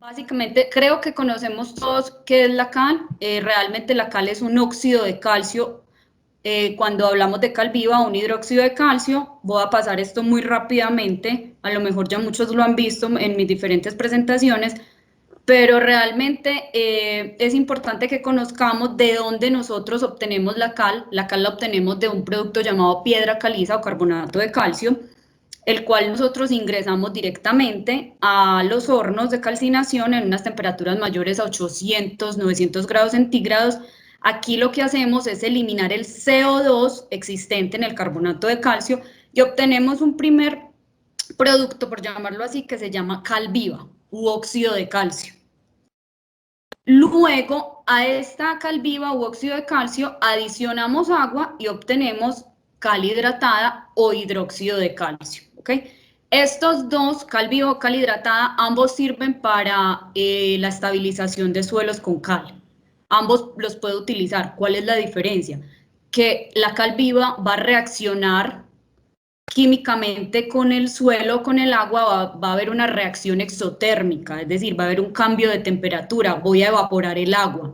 Básicamente, creo que conocemos todos qué es la cal. Realmente la cal es un óxido de calcio. Cuando hablamos de cal viva, un hidróxido de calcio, voy a pasar esto muy rápidamente, a lo mejor ya muchos lo han visto en mis diferentes presentaciones, pero realmente es importante que conozcamos de dónde nosotros obtenemos la cal. La cal la obtenemos de un producto llamado piedra caliza o carbonato de calcio, el cual nosotros ingresamos directamente a los hornos de calcinación en unas temperaturas mayores a 800, 900 grados centígrados. Aquí lo que hacemos es eliminar el CO2 existente en el carbonato de calcio y obtenemos un primer producto, por llamarlo así, que se llama cal viva u óxido de calcio. Luego a esta cal viva u óxido de calcio adicionamos agua y obtenemos cal hidratada o hidróxido de calcio. ¿Okay? Estos dos, cal viva o cal hidratada, ambos sirven para la estabilización de suelos con cal. Ambos los puedo utilizar. ¿Cuál es la diferencia? Que la cal viva va a reaccionar químicamente con el suelo, con el agua, va a haber una reacción exotérmica, es decir, va a haber un cambio de temperatura, voy a evaporar el agua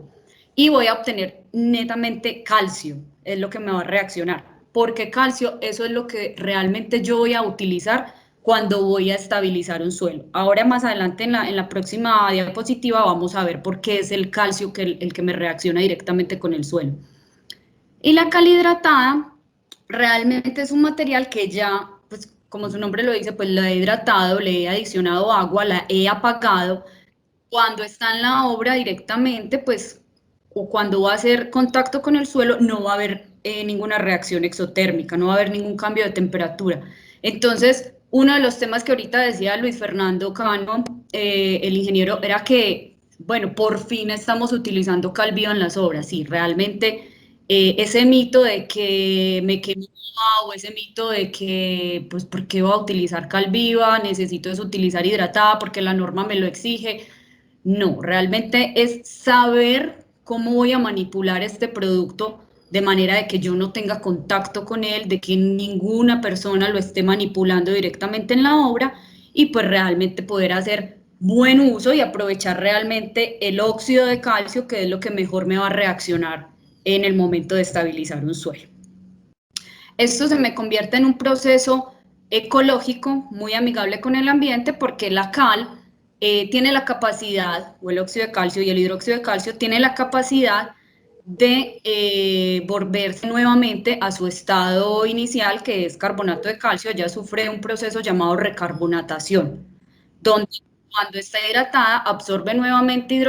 y voy a obtener netamente calcio, es lo que me va a reaccionar. ¿Por qué calcio? Eso es lo que realmente yo voy a utilizar cuando voy a estabilizar un suelo. Ahora más adelante en la próxima diapositiva vamos a ver por qué es el calcio el que me reacciona directamente con el suelo. Y la cal hidratada realmente es un material que ya, pues como su nombre lo dice, pues la he hidratado, le he adicionado agua, la he apagado. Cuando está en la obra directamente, pues, o cuando va a hacer contacto con el suelo, no va a haber ninguna reacción exotérmica, no va a haber ningún cambio de temperatura. Entonces, uno de los temas que ahorita decía Luis Fernando Cano, el ingeniero, era que, bueno, por fin estamos utilizando cal viva en las obras. Sí, realmente ese mito de que me quemé o ese mito de que, pues, ¿por qué voy a utilizar cal viva? Necesito es utilizar hidratada porque la norma me lo exige. No, realmente es saber cómo voy a manipular este producto de manera de que yo no tenga contacto con él, de que ninguna persona lo esté manipulando directamente en la obra y pues realmente poder hacer buen uso y aprovechar realmente el óxido de calcio, que es lo que mejor me va a reaccionar en el momento de estabilizar un suelo. Esto se me convierte en un proceso ecológico muy amigable con el ambiente porque la cal tiene la capacidad, o el óxido de calcio y el hidróxido de calcio, tiene la capacidad de volverse nuevamente a su estado inicial, que es carbonato de calcio. Ya sufre un proceso llamado recarbonatación, donde cuando está hidratada absorbe nuevamente el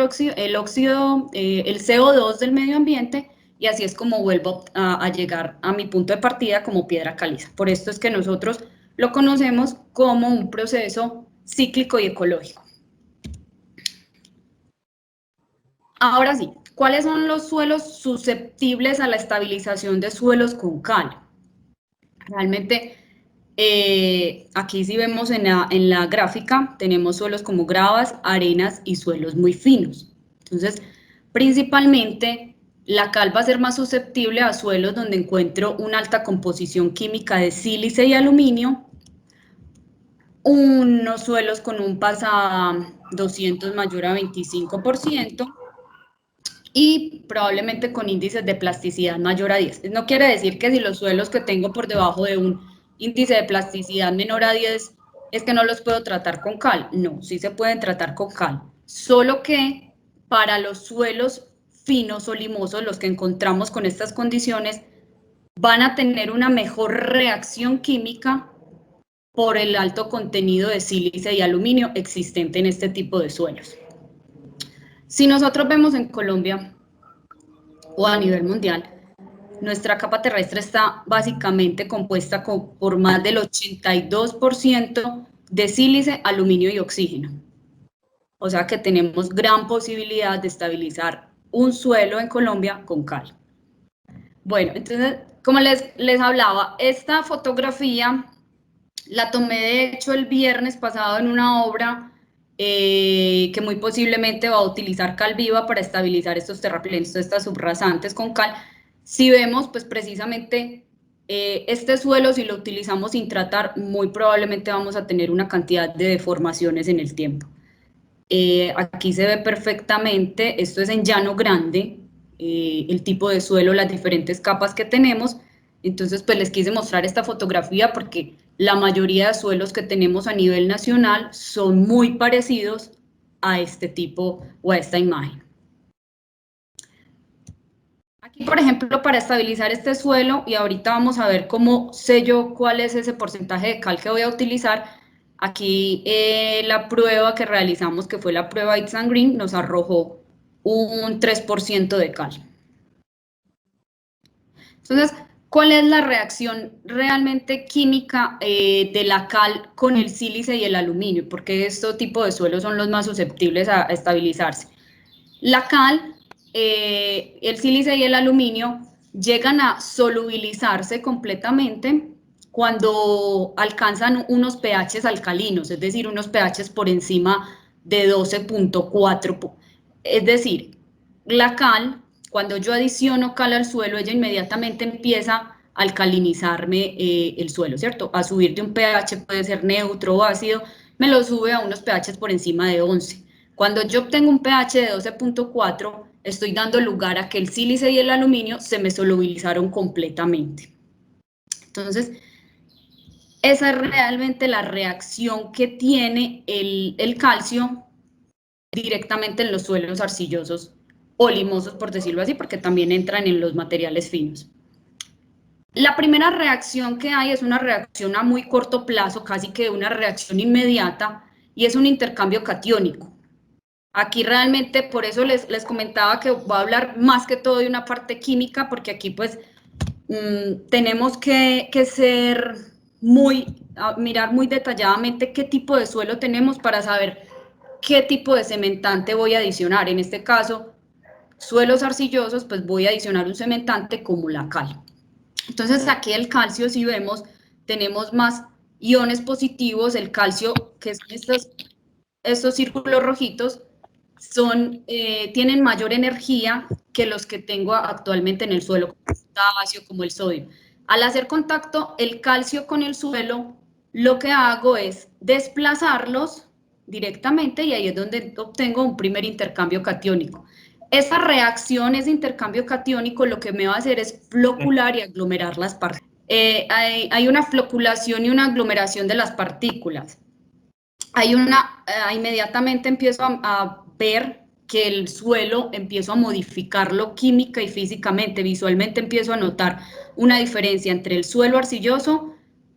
óxido, el CO2 del medio ambiente, y así es como vuelvo a llegar a mi punto de partida como piedra caliza. Por esto es que nosotros lo conocemos como un proceso cíclico y ecológico. Ahora sí, ¿cuáles son los suelos susceptibles a la estabilización de suelos con cal? Realmente, aquí sí vemos en la gráfica, tenemos suelos como gravas, arenas y suelos muy finos. Entonces, principalmente, la cal va a ser más susceptible a suelos donde encuentro una alta composición química de sílice y aluminio, unos suelos con un PASA 200 mayor a 25%, y probablemente con índices de plasticidad mayor a 10. No quiere decir que si los suelos que tengo por debajo de un índice de plasticidad menor a 10 es que no los puedo tratar con cal. No, sí se pueden tratar con cal. Solo que para los suelos finos o limosos, los que encontramos con estas condiciones, van a tener una mejor reacción química por el alto contenido de sílice y aluminio existente en este tipo de suelos. Si nosotros vemos en Colombia o a nivel mundial, nuestra capa terrestre está básicamente compuesta por más del 82% de sílice, aluminio y oxígeno. O sea que tenemos gran posibilidad de estabilizar un suelo en Colombia con cal. Bueno, entonces, como les hablaba, esta fotografía la tomé de hecho el viernes pasado en una obra que muy posiblemente va a utilizar cal viva para estabilizar estos terraplenes, estas subrasantes con cal. Si vemos, pues precisamente este suelo, si lo utilizamos sin tratar, muy probablemente vamos a tener una cantidad de deformaciones en el tiempo. Aquí se ve perfectamente, esto es en Llano Grande, el tipo de suelo, las diferentes capas que tenemos. Entonces, pues les quise mostrar esta fotografía porque la mayoría de suelos que tenemos a nivel nacional son muy parecidos a este tipo o a esta imagen. Aquí, por ejemplo, para estabilizar este suelo, y ahorita vamos a ver cómo sé yo cuál es ese porcentaje de cal que voy a utilizar. Aquí la prueba que realizamos, que fue la prueba It's and Green, nos arrojó un 3% de cal. Entonces, ¿cuál es la reacción realmente química de la cal con el sílice y el aluminio? Porque estos tipos de suelos son los más susceptibles a estabilizarse. La cal, el sílice y el aluminio llegan a solubilizarse completamente cuando alcanzan unos pHs alcalinos, es decir, unos pHs por encima de 12.4. Es decir, la cal, cuando yo adiciono cal al suelo, ella inmediatamente empieza a alcalinizarme el suelo, ¿cierto? A subir de un pH, puede ser neutro o ácido, me lo sube a unos pHs por encima de 11. Cuando yo obtengo un pH de 12.4, estoy dando lugar a que el sílice y el aluminio se me solubilizaron completamente. Entonces, esa es realmente la reacción que tiene el calcio directamente en los suelos arcillosos o limosos, por decirlo así, porque también entran en los materiales finos. La primera reacción que hay es una reacción a muy corto plazo, casi que una reacción inmediata, y es un intercambio catiónico. Aquí realmente, por eso les comentaba que voy a hablar más que todo de una parte química, porque aquí pues tenemos que ser mirar muy detalladamente qué tipo de suelo tenemos para saber qué tipo de cementante voy a adicionar. En este caso, suelos arcillosos, pues voy a adicionar un cementante como la cal. Entonces aquí el calcio, si vemos, tenemos más iones positivos, el calcio, que son estos círculos rojitos, tienen mayor energía que los que tengo actualmente en el suelo, como el potasio, como el sodio. Al hacer contacto el calcio con el suelo, lo que hago es desplazarlos directamente y ahí es donde obtengo un primer intercambio catiónico. Esa reacción, ese intercambio catiónico, lo que me va a hacer es flocular y aglomerar las partículas. Hay una floculación y una aglomeración de las partículas. Inmediatamente empiezo a ver que el suelo empiezo a modificarlo química y físicamente, visualmente empiezo a notar una diferencia entre el suelo arcilloso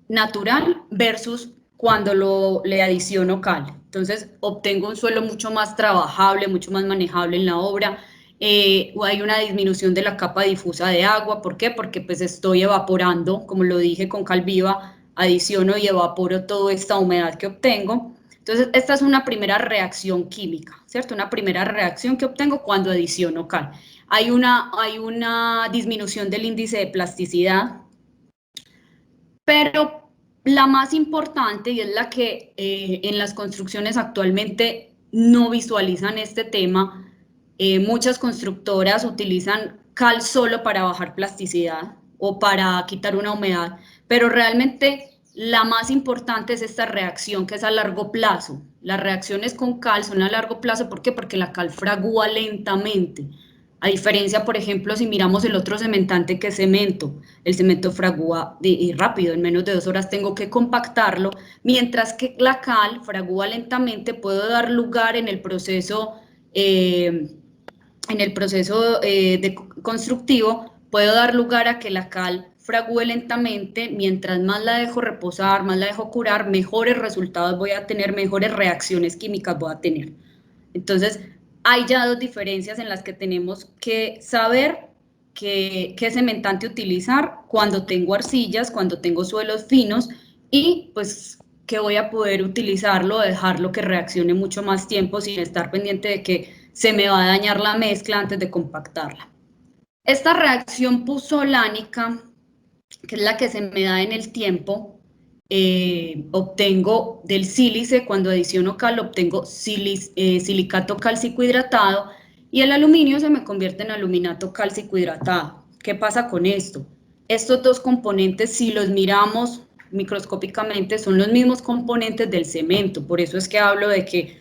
natural versus cuando le adiciono cal. Entonces obtengo un suelo mucho más trabajable, mucho más manejable en la obra. Hay una disminución de la capa difusa de agua. ¿Por qué? Porque pues estoy evaporando, como lo dije con cal viva, adiciono y evaporo toda esta humedad que obtengo. Entonces, esta es una primera reacción química, ¿cierto? Una primera reacción que obtengo cuando adiciono cal. Hay una disminución del índice de plasticidad, pero la más importante, y es la que en las construcciones actualmente no visualizan este tema, muchas constructoras utilizan cal solo para bajar plasticidad o para quitar una humedad, pero realmente la más importante es esta reacción que es a largo plazo. Las reacciones con cal son a largo plazo, ¿por qué? Porque la cal fragúa lentamente. A diferencia, por ejemplo, si miramos el otro cementante que es cemento, el cemento fragúa rápido, en menos de 2 horas tengo que compactarlo, mientras que la cal fragúa lentamente, puedo dar lugar en el proceso constructivo, puedo dar lugar a que la cal fragúe lentamente, mientras más la dejo reposar, más la dejo curar, mejores resultados voy a tener, mejores reacciones químicas voy a tener. Entonces, hay ya dos diferencias en las que tenemos que saber qué cementante utilizar cuando tengo arcillas, cuando tengo suelos finos y pues que voy a poder utilizarlo, dejarlo que reaccione mucho más tiempo sin estar pendiente de que se me va a dañar la mezcla antes de compactarla. Esta reacción puzolánica, que es la que se me da en el tiempo, obtengo del sílice, cuando adiciono cal, obtengo silicato cálcico hidratado y el aluminio se me convierte en aluminato cálcico hidratado. ¿Qué pasa con esto? Estos dos componentes, si los miramos microscópicamente, son los mismos componentes del cemento, por eso es que hablo de que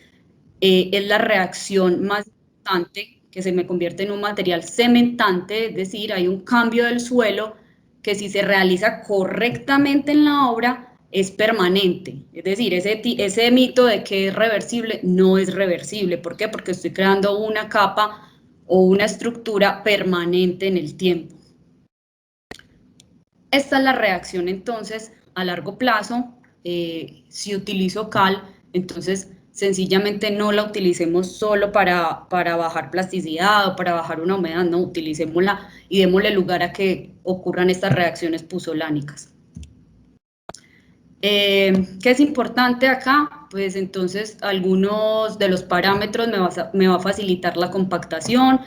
es la reacción más importante, que se me convierte en un material cementante, es decir, hay un cambio del suelo que si se realiza correctamente en la obra es permanente. Es decir, ese mito de que es reversible no es reversible. ¿Por qué? Porque estoy creando una capa o una estructura permanente en el tiempo. Esta es la reacción entonces a largo plazo. Si utilizo cal, entonces sencillamente no la utilicemos solo para bajar plasticidad o para bajar una humedad, no, utilicémosla y démosle lugar a que ocurran estas reacciones puzolánicas. ¿Qué es importante acá? Pues entonces algunos de los parámetros me va a facilitar la compactación,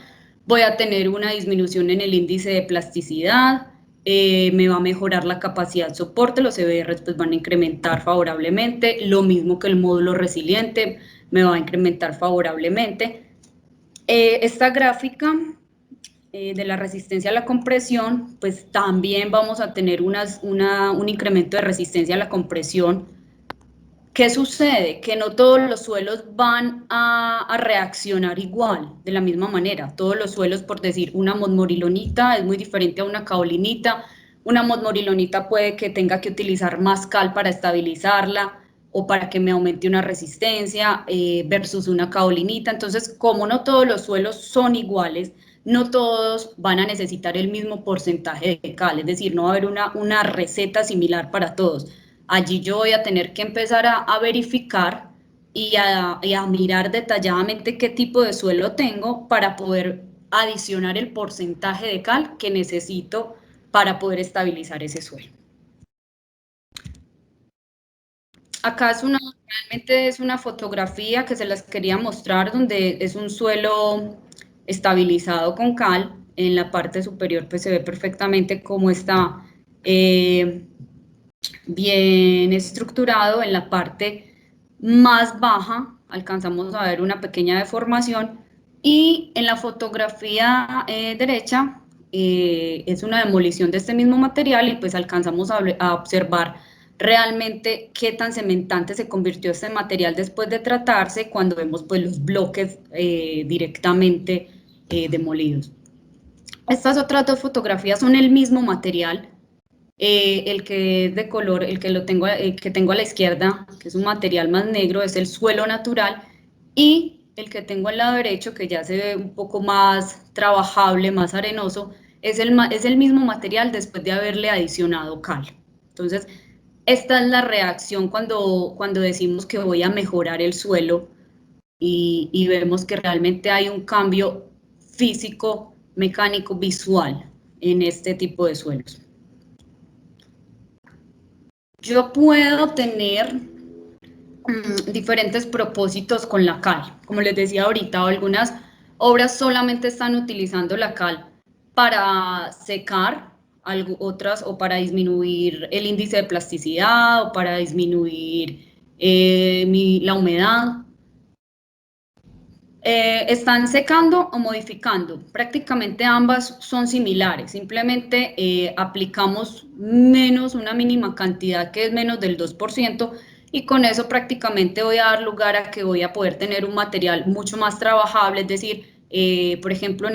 voy a tener una disminución en el índice de plasticidad, me va a mejorar la capacidad de soporte, los CBRs pues van a incrementar favorablemente, lo mismo que el módulo resiliente me va a incrementar favorablemente. Esta gráfica de la resistencia a la compresión, pues también vamos a tener un incremento de resistencia a la compresión. ¿Qué sucede? Que no todos los suelos van a reaccionar igual, de la misma manera. Todos los suelos, por decir, una modmorilonita es muy diferente a una caolinita. Una modmorilonita puede que tenga que utilizar más cal para estabilizarla o para que me aumente una resistencia versus una caolinita. Entonces, como no todos los suelos son iguales, no todos van a necesitar el mismo porcentaje de cal, es decir, no va a haber una receta similar para todos. Allí yo voy a tener que empezar a verificar y a mirar detalladamente qué tipo de suelo tengo para poder adicionar el porcentaje de cal que necesito para poder estabilizar ese suelo. Acá realmente es una fotografía que se las quería mostrar donde es un suelo estabilizado con cal. En la parte superior pues se ve perfectamente cómo está bien estructurado. En la parte más baja alcanzamos a ver una pequeña deformación y en la fotografía derecha es una demolición de este mismo material y pues alcanzamos a observar realmente qué tan cementante se convirtió este material después de tratarse cuando vemos pues los bloques directamente demolidos. Estas otras dos fotografías son el mismo material, el que es de color, el que tengo a la izquierda, que es un material más negro, es el suelo natural, y el que tengo al lado derecho, que ya se ve un poco más trabajable, más arenoso, es el mismo material después de haberle adicionado cal. Entonces, esta es la reacción cuando decimos que voy a mejorar el suelo y vemos que realmente hay un cambio físico, mecánico, visual en este tipo de suelos. Yo puedo tener diferentes propósitos con la cal. Como les decía ahorita, algunas obras solamente están utilizando la cal para secar, otras o para disminuir el índice de plasticidad o para disminuir la humedad. Están secando o modificando. Prácticamente ambas son similares, simplemente aplicamos menos, una mínima cantidad que es menos del 2%, y con eso prácticamente voy a dar lugar a que voy a poder tener un material mucho más trabajable, es decir, por ejemplo,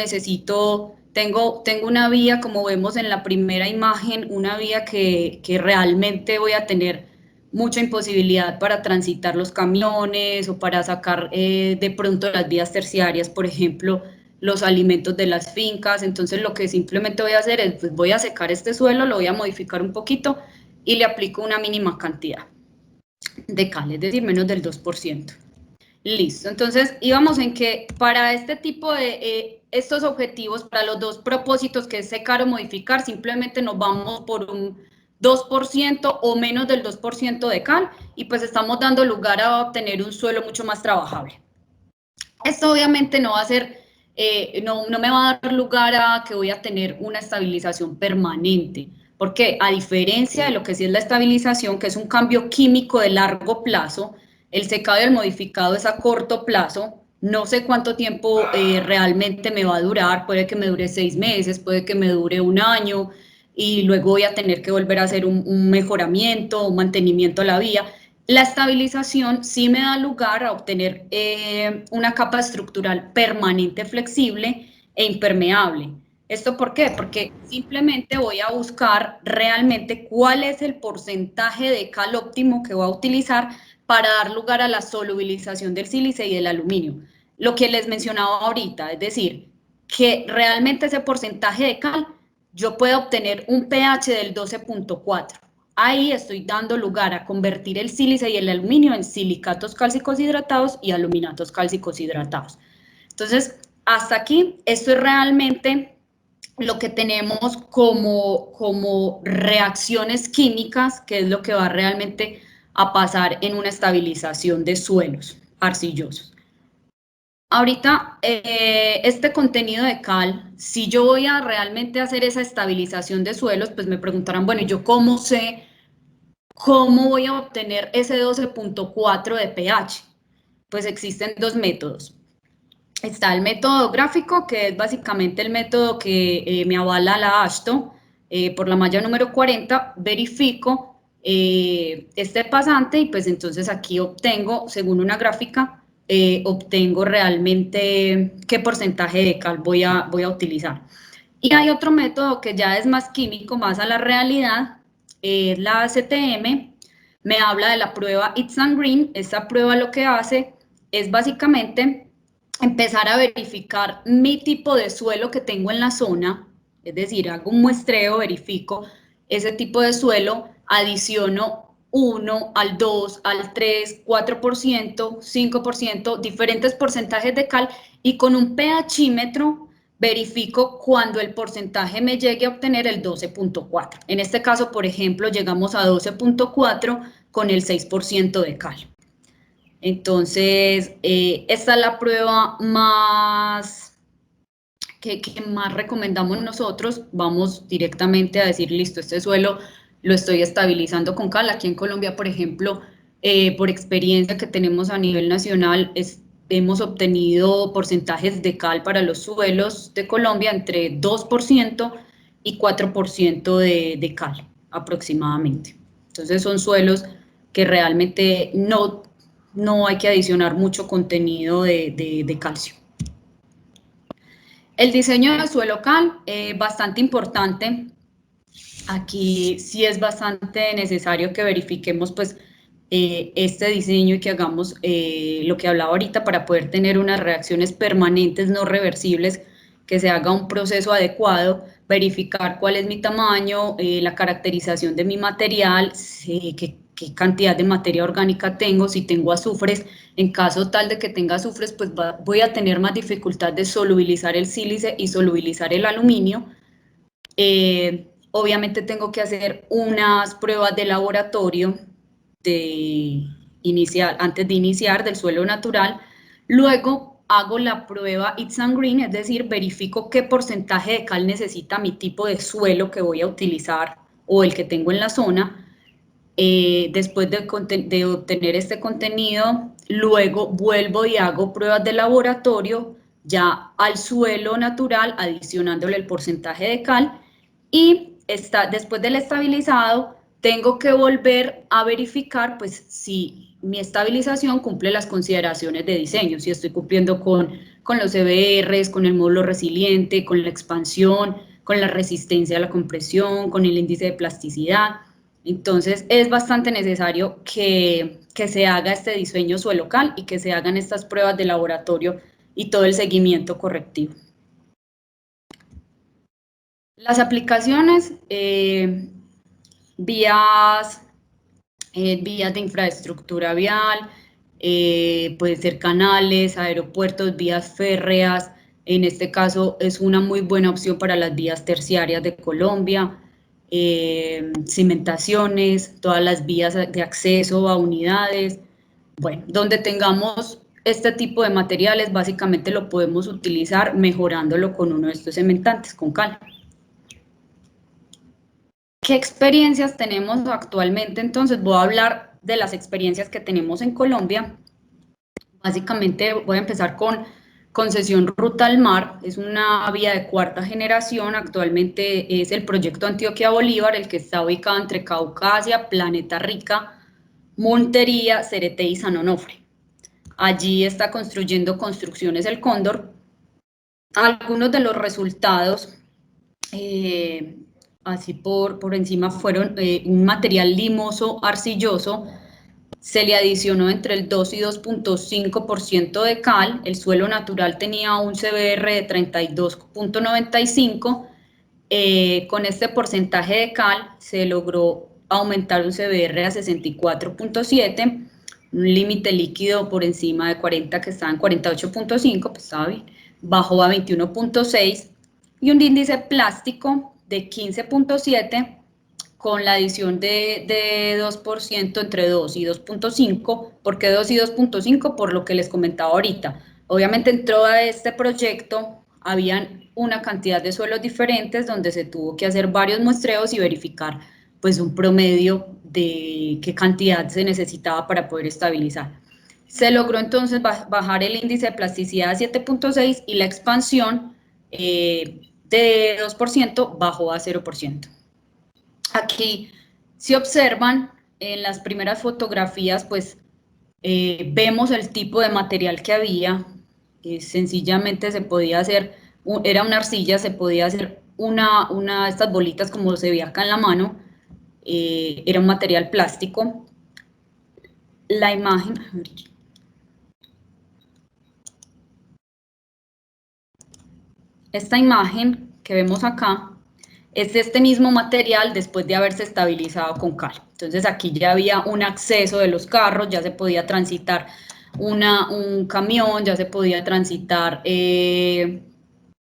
tengo una vía, como vemos en la primera imagen, una vía que realmente voy a tener mucha imposibilidad para transitar los camiones o para sacar de pronto las vías terciarias, por ejemplo, los alimentos de las fincas. Entonces lo que simplemente voy a hacer es, pues voy a secar este suelo, lo voy a modificar un poquito y le aplico una mínima cantidad de cal, es decir, menos del 2%. Listo, entonces íbamos en que para este tipo de estos objetivos, para los dos propósitos que es secar o modificar, simplemente nos vamos por un 2% o menos del 2% de cal y pues estamos dando lugar a obtener un suelo mucho más trabajable. Esto obviamente no va a ser, no me va a dar lugar a que voy a tener una estabilización permanente, porque a diferencia de lo que sí es la estabilización, que es un cambio químico de largo plazo, el secado y el modificado es a corto plazo. No sé cuánto tiempo realmente me va a durar, puede que me dure 6 meses, puede que me dure un año, y luego voy a tener que volver a hacer un mejoramiento, un mantenimiento a la vía. La estabilización sí me da lugar a obtener una capa estructural permanente, flexible e impermeable. ¿Esto por qué? Porque simplemente voy a buscar realmente cuál es el porcentaje de cal óptimo que voy a utilizar para dar lugar a la solubilización del sílice y del aluminio. Lo que les mencionaba ahorita, es decir, que realmente ese porcentaje de cal yo puedo obtener un pH del 12.4. Ahí estoy dando lugar a convertir el sílice y el aluminio en silicatos cálcicos hidratados y aluminatos cálcicos hidratados. Entonces, hasta aquí, esto es realmente lo que tenemos como reacciones químicas, que es lo que va realmente a pasar en una estabilización de suelos arcillosos. Ahorita, este contenido de cal, si yo voy a realmente hacer esa estabilización de suelos, pues me preguntarán, bueno, ¿yo cómo sé cómo voy a obtener ese 12.4 de pH? Pues existen dos métodos. Está el método gráfico, que es básicamente el método que me avala la AASHTO por la malla número 40, verifico este pasante y pues entonces aquí obtengo, según una gráfica, obtengo realmente qué porcentaje de cal voy a utilizar. Y hay otro método que ya es más químico, más a la realidad, es la CTM, me habla de la prueba It's and Green. Esta prueba lo que hace es básicamente empezar a verificar mi tipo de suelo que tengo en la zona, es decir, hago un muestreo, verifico ese tipo de suelo, adiciono 1 al 2, al 3, 4%, 5%, diferentes porcentajes de cal y con un pHímetro verifico cuando el porcentaje me llegue a obtener el 12.4. En este caso, por ejemplo, llegamos a 12.4 con el 6% de cal. Entonces, esta es la prueba más que más recomendamos nosotros. Vamos directamente a decir, listo, este suelo lo estoy estabilizando con cal. Aquí en Colombia, por ejemplo, por experiencia que tenemos a nivel nacional, hemos obtenido porcentajes de cal para los suelos de Colombia entre 2% y 4% de cal aproximadamente. Entonces son suelos que realmente no hay que adicionar mucho contenido de calcio. El diseño de suelo cal, bastante importante. Aquí sí es bastante necesario que verifiquemos pues este diseño y que hagamos lo que hablaba ahorita para poder tener unas reacciones permanentes no reversibles, que se haga un proceso adecuado, verificar cuál es mi tamaño, la caracterización de mi material, qué cantidad de materia orgánica tengo, si tengo azufres. En caso tal de que tenga azufres, pues voy a tener más dificultad de solubilizar el sílice y solubilizar el aluminio. Obviamente tengo que hacer unas pruebas de laboratorio antes de iniciar del suelo natural. Luego hago la prueba It's and Green, es decir, verifico qué porcentaje de cal necesita mi tipo de suelo que voy a utilizar o el que tengo en la zona. Después de obtener este contenido, luego vuelvo y hago pruebas de laboratorio ya al suelo natural, adicionándole el porcentaje de cal, y después del estabilizado tengo que volver a verificar pues si mi estabilización cumple las consideraciones de diseño, si estoy cumpliendo con los EBRs, con el módulo resiliente, con la expansión, con la resistencia a la compresión, con el índice de plasticidad. Entonces es bastante necesario que se haga este diseño suelo cal y que se hagan estas pruebas de laboratorio y todo el seguimiento correctivo. Las aplicaciones, vías de infraestructura vial, puede ser canales, aeropuertos, vías férreas. En este caso es una muy buena opción para las vías terciarias de Colombia, cimentaciones, todas las vías de acceso a unidades. Bueno, donde tengamos este tipo de materiales, básicamente lo podemos utilizar mejorándolo con uno de estos cementantes, con cal. ¿Qué experiencias tenemos actualmente? Entonces voy a hablar de las experiencias que tenemos en Colombia. Básicamente voy a empezar con concesión Ruta al Mar. Es una vía de cuarta generación. Actualmente es el proyecto Antioquia Bolívar, el que está ubicado entre Caucasia, Planeta Rica, Montería, Cereté y San Onofre. Allí está construyendo Construcciones El Cóndor. Algunos de los resultados, así por encima, fueron un material limoso arcilloso. Se le adicionó entre el 2 y 2.5% de cal. El suelo natural tenía un CBR de 32.95. Con este porcentaje de cal se logró aumentar un CBR a 64.7, un límite líquido por encima de 40 que estaba en 48.5, pues estaba bien, bajó a 21.6 y un índice plástico de 15.7 con la adición de 2% entre 2 y 2.5. ¿Por qué 2 y 2.5? Por lo que les comentaba ahorita. Obviamente en todo este proyecto habían una cantidad de suelos diferentes donde se tuvo que hacer varios muestreos y verificar pues un promedio de qué cantidad se necesitaba para poder estabilizar. Se logró entonces bajar el índice de plasticidad a 7.6 y la expansión de 2% bajó a 0%. Aquí, si observan en las primeras fotografías, pues vemos el tipo de material que había. Sencillamente se podía hacer, era una arcilla, se podía hacer una de estas bolitas como se ve acá en la mano. Era un material plástico. La imagen, esta imagen que vemos acá es este mismo material después de haberse estabilizado con cal. Entonces aquí ya había un acceso de los carros, ya se podía transitar un camión, ya se podía transitar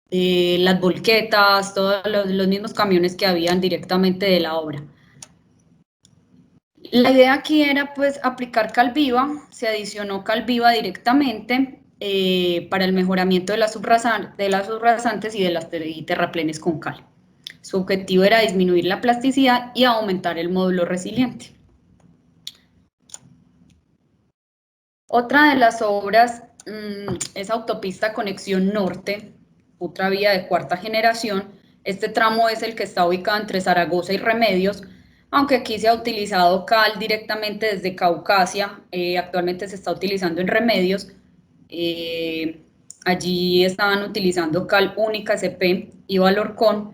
las volquetas, todos los mismos camiones que habían directamente de la obra. La idea aquí era pues aplicar cal viva, se adicionó cal viva directamente para el mejoramiento de las subrasantes y de las terraplenes con cal. Su objetivo era disminuir la plasticidad y aumentar el módulo resiliente. Otra de las obras es Autopista Conexión Norte, otra vía de cuarta generación. Este tramo es el que está ubicado entre Zaragoza y Remedios, aunque aquí se ha utilizado cal directamente desde Caucasia. Actualmente se está utilizando en Remedios. Allí estaban utilizando cal única CP y Valorcon.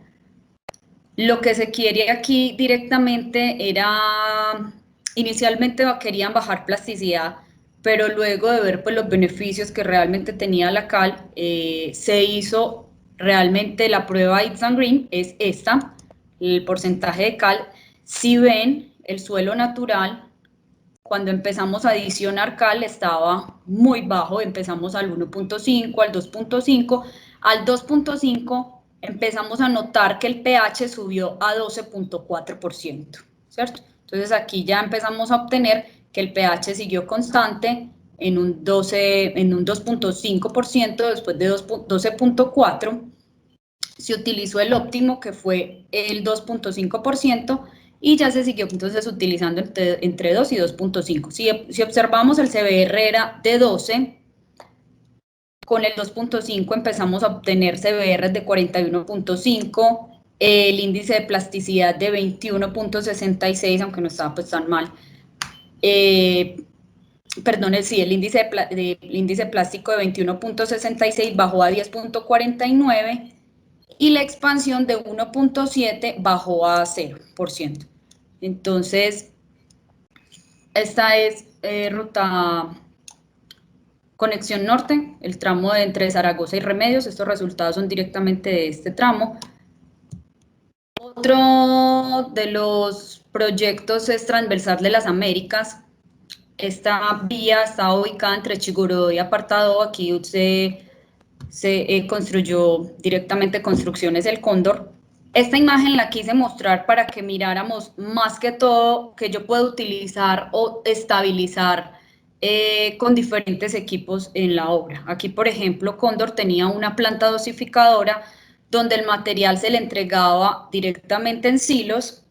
Lo que se quiere aquí directamente era, inicialmente querían bajar plasticidad, pero luego de ver pues, los beneficios que realmente tenía la cal, se hizo realmente la prueba Ips and Green, es esta, el porcentaje de cal. Si ven, el suelo natural, cuando empezamos a adicionar cal estaba muy bajo, empezamos al 1.5, al 2.5, al 2.5 empezamos a notar que el pH subió a 12.4%, ¿cierto? Entonces aquí ya empezamos a obtener que el pH siguió constante en un 2.5% después de 12.4%. Se utilizó el óptimo que fue el 2.5% y ya se siguió entonces utilizando entre 2 y 2.5. Si observamos el CBR era de 12, con el 2.5 empezamos a obtener CBR de 41.5, el índice de plasticidad de 21.66, aunque no estaba pues tan mal. Perdón, sí, el índice plástico de 21.66 bajó a 10.49 y la expansión de 1.7 bajó a 0%. Entonces, esta es ruta Conexión Norte, el tramo de entre Zaragoza y Remedios. Estos resultados son directamente de este tramo. Otro de los proyectos es Transversal de las Américas. Esta vía está ubicada entre Chigurodó y Apartado. Aquí se construyó directamente Construcciones El Cóndor. Esta imagen la quise mostrar para que miráramos más que todo que yo puedo utilizar o estabilizar con diferentes equipos en la obra. Aquí, por ejemplo, Cóndor tenía una planta dosificadora donde el material se le entregaba directamente en silos.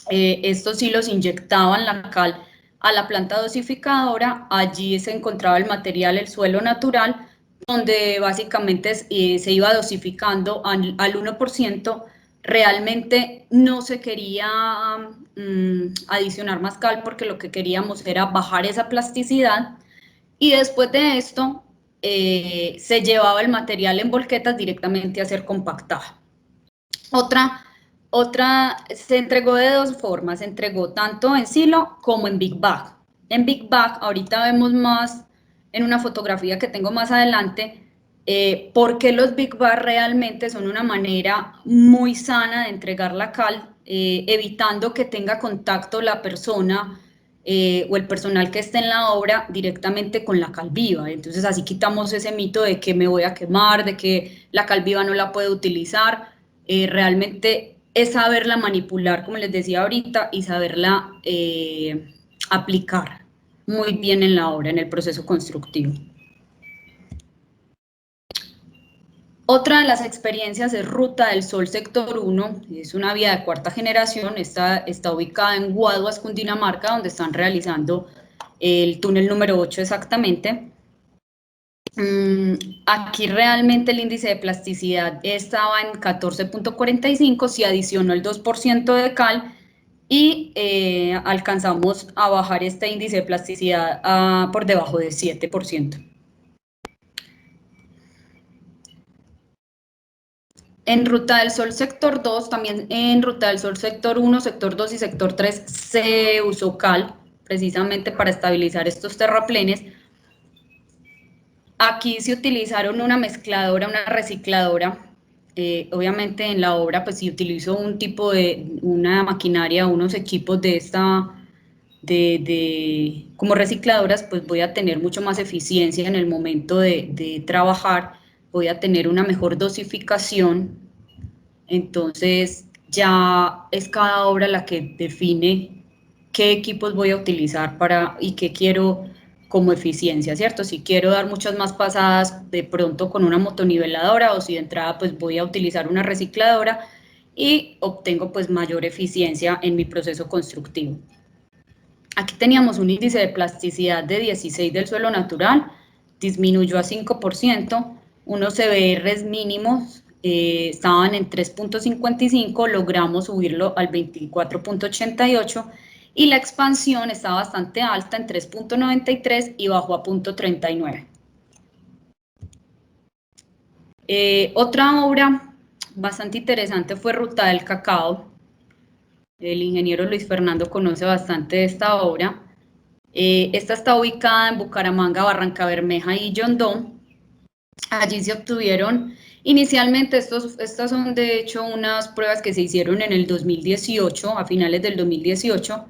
Estos silos inyectaban la cal a la planta dosificadora. Allí se encontraba el material, el suelo natural, donde básicamente se iba dosificando al 1% realmente no se quería adicionar más cal porque lo que queríamos era bajar esa plasticidad, y después de esto se llevaba el material en volquetas directamente a ser compactado. Se entregó de dos formas, se entregó tanto en silo como en Big Bag. En Big Bag, ahorita vemos más en una fotografía que tengo más adelante, porque los Big Bag realmente son una manera muy sana de entregar la cal, evitando que tenga contacto la persona o el personal que esté en la obra directamente con la cal viva. Entonces así quitamos ese mito de que me voy a quemar, de que la cal viva no la puedo utilizar. Realmente es saberla manipular, como les decía ahorita, y saberla aplicar muy bien en la obra, en el proceso constructivo. Otra de las experiencias es Ruta del Sol Sector 1, es una vía de cuarta generación, está ubicada en Guaduas, Cundinamarca, donde están realizando el túnel número 8 exactamente. Aquí realmente el índice de plasticidad estaba en 14.45, se adicionó el 2% de cal y alcanzamos a bajar este índice de plasticidad por debajo de 7%. En Ruta del Sol Sector 2, también en Ruta del Sol Sector 1, Sector 2 y Sector 3 se usó cal precisamente para estabilizar estos terraplenes. Aquí se utilizaron una mezcladora, una recicladora. Obviamente en la obra pues se utilizó una maquinaria, unos equipos de esta, como recicladoras, pues voy a tener mucho más eficiencia en el momento de trabajar, voy a tener una mejor dosificación. Entonces ya es cada obra la que define qué equipos voy a utilizar y qué quiero como eficiencia, ¿cierto? Si quiero dar muchas más pasadas de pronto con una motoniveladora, o si de entrada pues voy a utilizar una recicladora y obtengo pues mayor eficiencia en mi proceso constructivo. Aquí teníamos un índice de plasticidad de 16 del suelo natural, disminuyó a 5%, unos CBRs mínimos estaban en 3.55, logramos subirlo al 24.88, y la expansión está bastante alta en 3.93 y bajó a 0.39. Otra obra bastante interesante fue Ruta del Cacao. El ingeniero Luis Fernando conoce bastante de esta obra. Esta está ubicada en Bucaramanga, Barrancabermeja y Yondó. Allí se obtuvieron, inicialmente estas son de hecho unas pruebas que se hicieron en el 2018, a finales del 2018.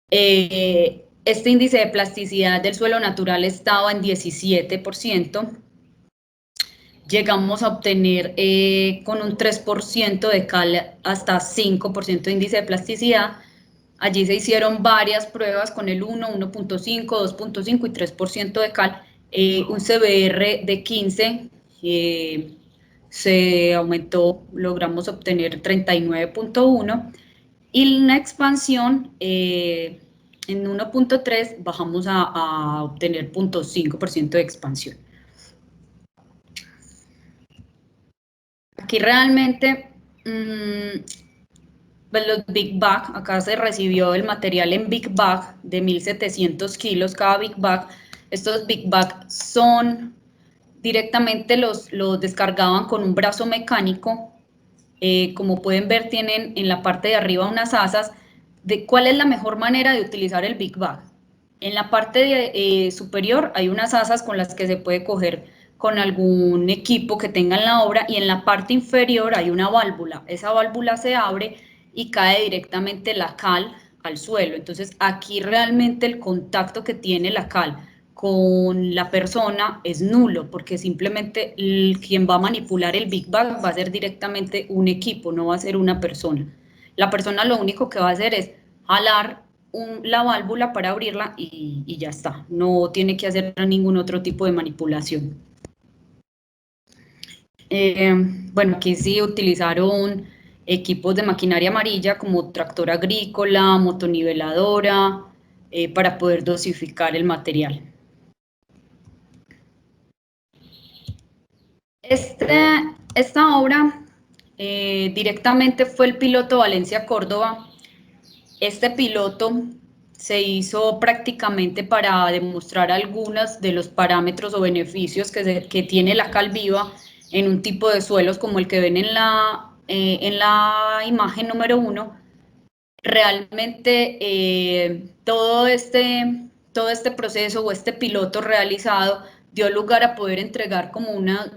Este índice de plasticidad del suelo natural estaba en 17%. Llegamos a obtener con un 3% de cal hasta 5% de índice de plasticidad. Allí se hicieron varias pruebas con el 1, 1.5, 2.5 y 3% de cal. Un CBR de 15 se aumentó, logramos obtener 39.1, y una expansión en 1.3 bajamos a obtener 0.5% de expansión. Aquí realmente los Big Bag, acá se recibió el material en Big Bag de 1.700 kilos cada Big Bag. Estos Big Bag son directamente los descargaban con un brazo mecánico. Como pueden ver, tienen en la parte de arriba unas asas. ¿Cuál es la mejor manera de utilizar el Big Bag? En la parte superior hay unas asas con las que se puede coger con algún equipo que tenga en la obra, y en la parte inferior hay una válvula. Esa válvula se abre y cae directamente la cal al suelo. Entonces aquí realmente el contacto que tiene la cal con la persona es nulo, porque simplemente quien va a manipular el Big Bag va a ser directamente un equipo, no va a ser una persona. La persona lo único que va a hacer es jalar la válvula para abrirla y ya está, no tiene que hacer ningún otro tipo de manipulación. Bueno, aquí sí utilizaron equipos de maquinaria amarilla como tractor agrícola, motoniveladora, para poder dosificar el material. Esta obra directamente fue el piloto Valencia-Córdoba. Este piloto se hizo prácticamente para demostrar algunos de los parámetros o beneficios que tiene la cal viva en un tipo de suelos como el que ven en la imagen número 1. Realmente todo este proceso o este piloto realizado dio lugar a poder entregar como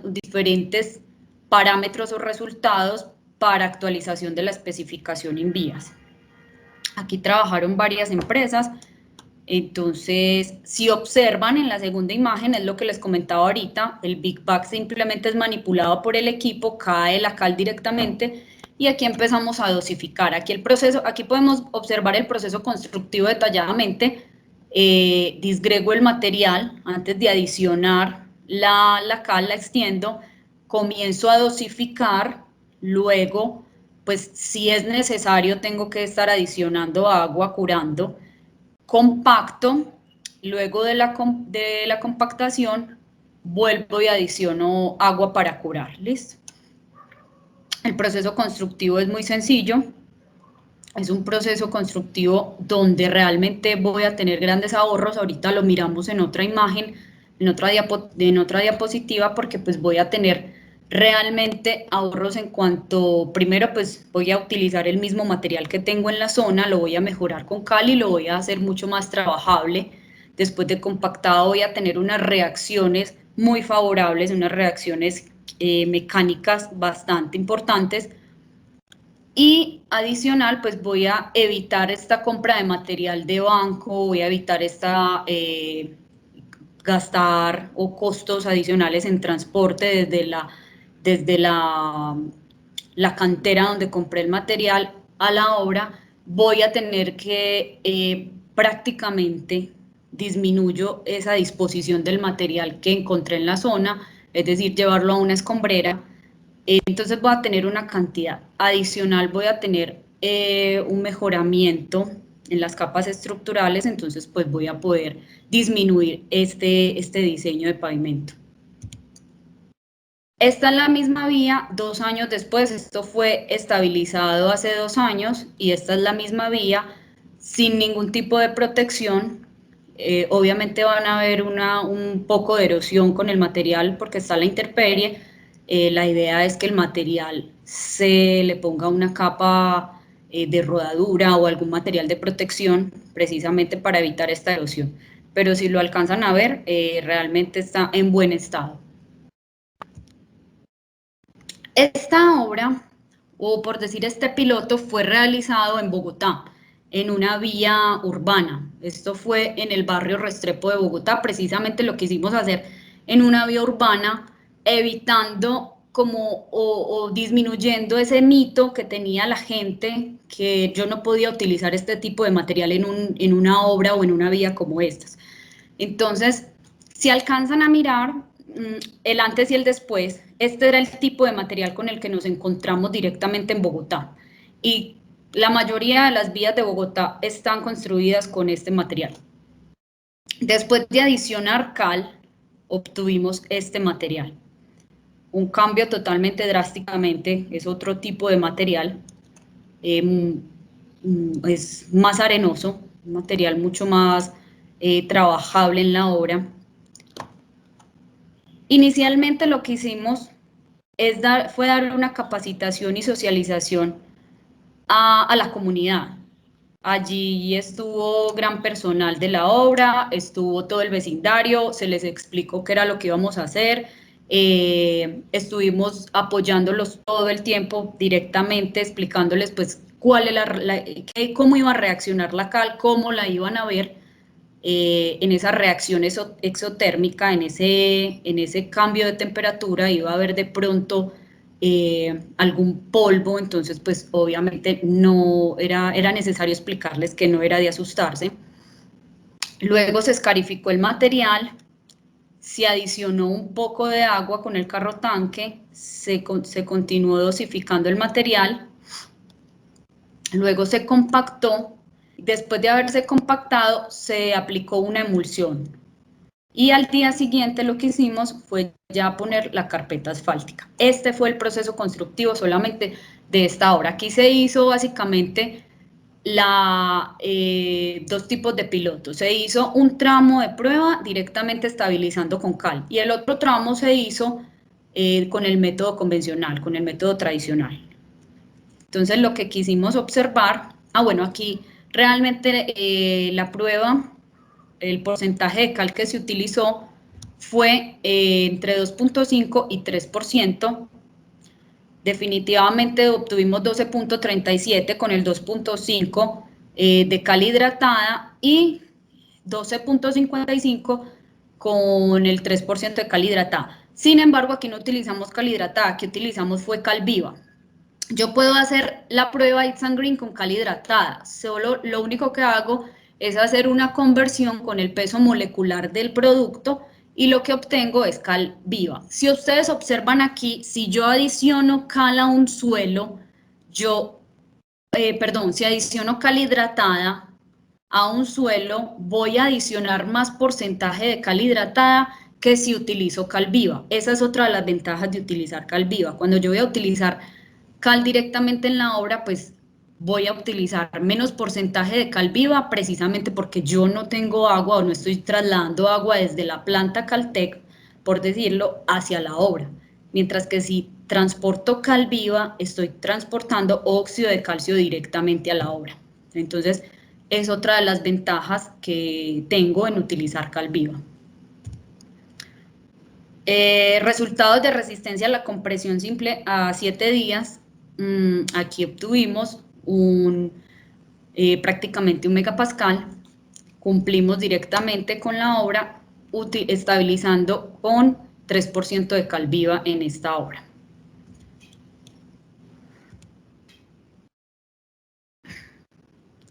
diferentes parámetros o resultados para actualización de la especificación en vías. Aquí trabajaron varias empresas. Entonces, si observan en la segunda imagen, es lo que les comentaba ahorita, el Big Bag simplemente es manipulado por el equipo, cae la cal directamente y aquí empezamos a dosificar. Aquí podemos observar el proceso constructivo detalladamente. Disgrego el material antes de adicionar la cal, la extiendo, comienzo a dosificar, luego, pues si es necesario, tengo que estar adicionando agua, curando. Compacto, luego de la compactación vuelvo y adiciono agua para curar, ¿listo? El proceso constructivo es muy sencillo, es un proceso constructivo donde realmente voy a tener grandes ahorros. Ahorita lo miramos en otra imagen, en otra diapositiva, porque pues voy a tener realmente ahorros en cuanto, primero pues voy a utilizar el mismo material que tengo en la zona, lo voy a mejorar con cal y lo voy a hacer mucho más trabajable. Después de compactado voy a tener unas reacciones muy favorables, unas reacciones mecánicas bastante importantes. Y adicional, pues voy a evitar esta compra de material de banco, voy a evitar gastar o costos adicionales en transporte desde la cantera donde compré el material a la obra. Voy a tener que prácticamente disminuyo esa disposición del material que encontré en la zona, es decir, llevarlo a una escombrera. Entonces voy a tener una cantidad adicional, voy a tener un mejoramiento en las capas estructurales, entonces pues voy a poder disminuir este diseño de pavimento. Esta es la misma vía 2 años después, esto fue estabilizado hace 2 años y esta es la misma vía sin ningún tipo de protección. Obviamente van a haber un poco de erosión con el material porque está la intemperie. La idea es que el material se le ponga una capa de rodadura o algún material de protección precisamente para evitar esta erosión. Pero si lo alcanzan a ver, realmente está en buen estado. Esta obra, o por decir este piloto, fue realizado en Bogotá, en una vía urbana. Esto fue en el barrio Restrepo de Bogotá, precisamente lo que hicimos hacer en una vía urbana, evitando o disminuyendo ese mito que tenía la gente que yo no podía utilizar este tipo de material en una obra o en una vía como estas. Entonces, si alcanzan a mirar el antes y el después, este era el tipo de material con el que nos encontramos directamente en Bogotá. Y la mayoría de las vías de Bogotá están construidas con este material. Después de adicionar cal, obtuvimos este material. Un cambio totalmente drásticamente, es otro tipo de material, es más arenoso, un material mucho más trabajable en la obra. Inicialmente lo que hicimos fue dar una capacitación y socialización a la comunidad. Allí estuvo gran personal de la obra, estuvo todo el vecindario, se les explicó qué era lo que íbamos a hacer, estuvimos apoyándolos todo el tiempo directamente, explicándoles pues cómo iba a reaccionar la cal, cómo la iban a ver en esa reacción exotérmica, en ese cambio de temperatura, iba a haber de pronto algún polvo, entonces pues obviamente no era necesario explicarles que no era de asustarse. Luego se escarificó el material, se adicionó un poco de agua con el carro tanque, se continuó dosificando el material, luego se compactó. Después de haberse compactado, se aplicó una emulsión y al día siguiente lo que hicimos fue ya poner la carpeta asfáltica. Este fue el proceso constructivo solamente de esta obra. Aquí se hizo básicamente dos tipos de pilotos. Se hizo un tramo de prueba directamente estabilizando con cal y el otro tramo se hizo con el método convencional, con el método tradicional. Entonces lo que quisimos observar, bueno, aquí realmente la prueba, el porcentaje de cal que se utilizó fue entre 2.5 y 3%. Definitivamente obtuvimos 12.37 con el 2.5 de cal hidratada y 12.55 con el 3% de cal hidratada. Sin embargo, aquí no utilizamos cal hidratada, aquí utilizamos fue cal viva. Yo puedo hacer la prueba It's and Green con cal hidratada, solo lo único que hago es hacer una conversión con el peso molecular del producto y lo que obtengo es cal viva. Si ustedes observan aquí, si yo adiciono cal a un suelo, si adiciono cal hidratada a un suelo, voy a adicionar más porcentaje de cal hidratada que si utilizo cal viva. Esa es otra de las ventajas de utilizar cal viva. Cuando yo voy a utilizar cal directamente en la obra, pues voy a utilizar menos porcentaje de cal viva precisamente porque yo no tengo agua o no estoy trasladando agua desde la planta Caltech, por decirlo, hacia la obra. Mientras que si transporto cal viva, estoy transportando óxido de calcio directamente a la obra. Entonces, es otra de las ventajas que tengo en utilizar cal viva. Resultados de resistencia a la compresión simple a 7 días. Aquí obtuvimos prácticamente 1 megapascal, cumplimos directamente con la obra estabilizando con 3% de cal viva en esta obra.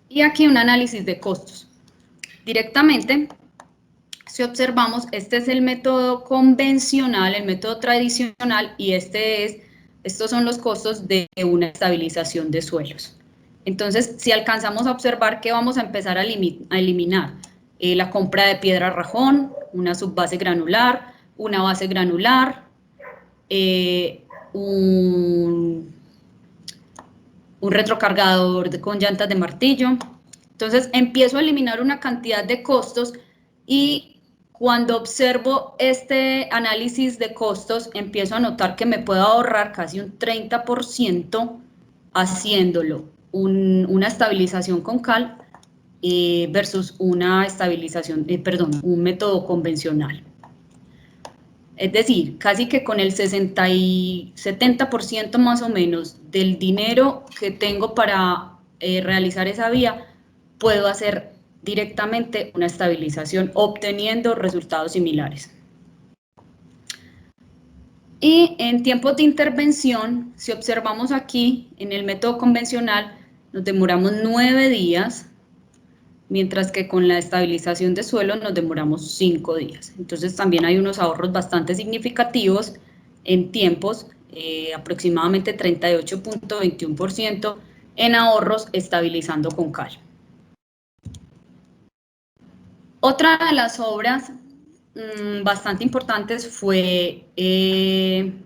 Y aquí un análisis de costos. Directamente, si observamos, este es el método convencional, el método tradicional, y estos son los costos de una estabilización de suelos. Entonces, si alcanzamos a observar que vamos a empezar a eliminar la compra de piedra rajón, una subbase granular, una base granular, un retrocargador con llantas de martillo. Entonces, empiezo a eliminar una cantidad de costos y cuando observo este análisis de costos, empiezo a notar que me puedo ahorrar casi un 30% haciéndolo una estabilización con cal versus una estabilización, un método convencional. Es decir, casi que con el 60 y 70% más o menos del dinero que tengo para realizar esa vía, puedo hacer directamente una estabilización obteniendo resultados similares. Y en tiempos de intervención, si observamos aquí en el método convencional, nos demoramos 9 días, mientras que con la estabilización de suelo nos demoramos 5 días. Entonces también hay unos ahorros bastante significativos en tiempos, aproximadamente 38.21% en ahorros estabilizando con cal. Otra de las obras bastante importantes fue el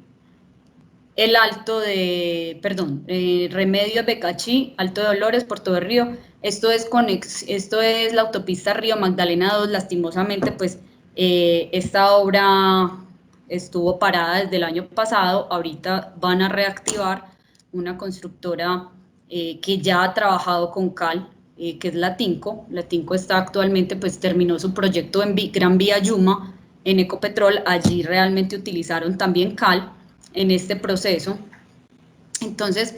Remedio de Becachí, Alto de Dolores, Puerto de Río. Esto es la autopista Río Magdalena 2. Lastimosamente, pues esta obra estuvo parada desde el año pasado. Ahorita van a reactivar una constructora que ya ha trabajado con cal, que es la Tinco. La Tinco está actualmente, pues terminó su proyecto en Gran Vía Yuma, en Ecopetrol. Allí realmente utilizaron también cal en este proceso. Entonces,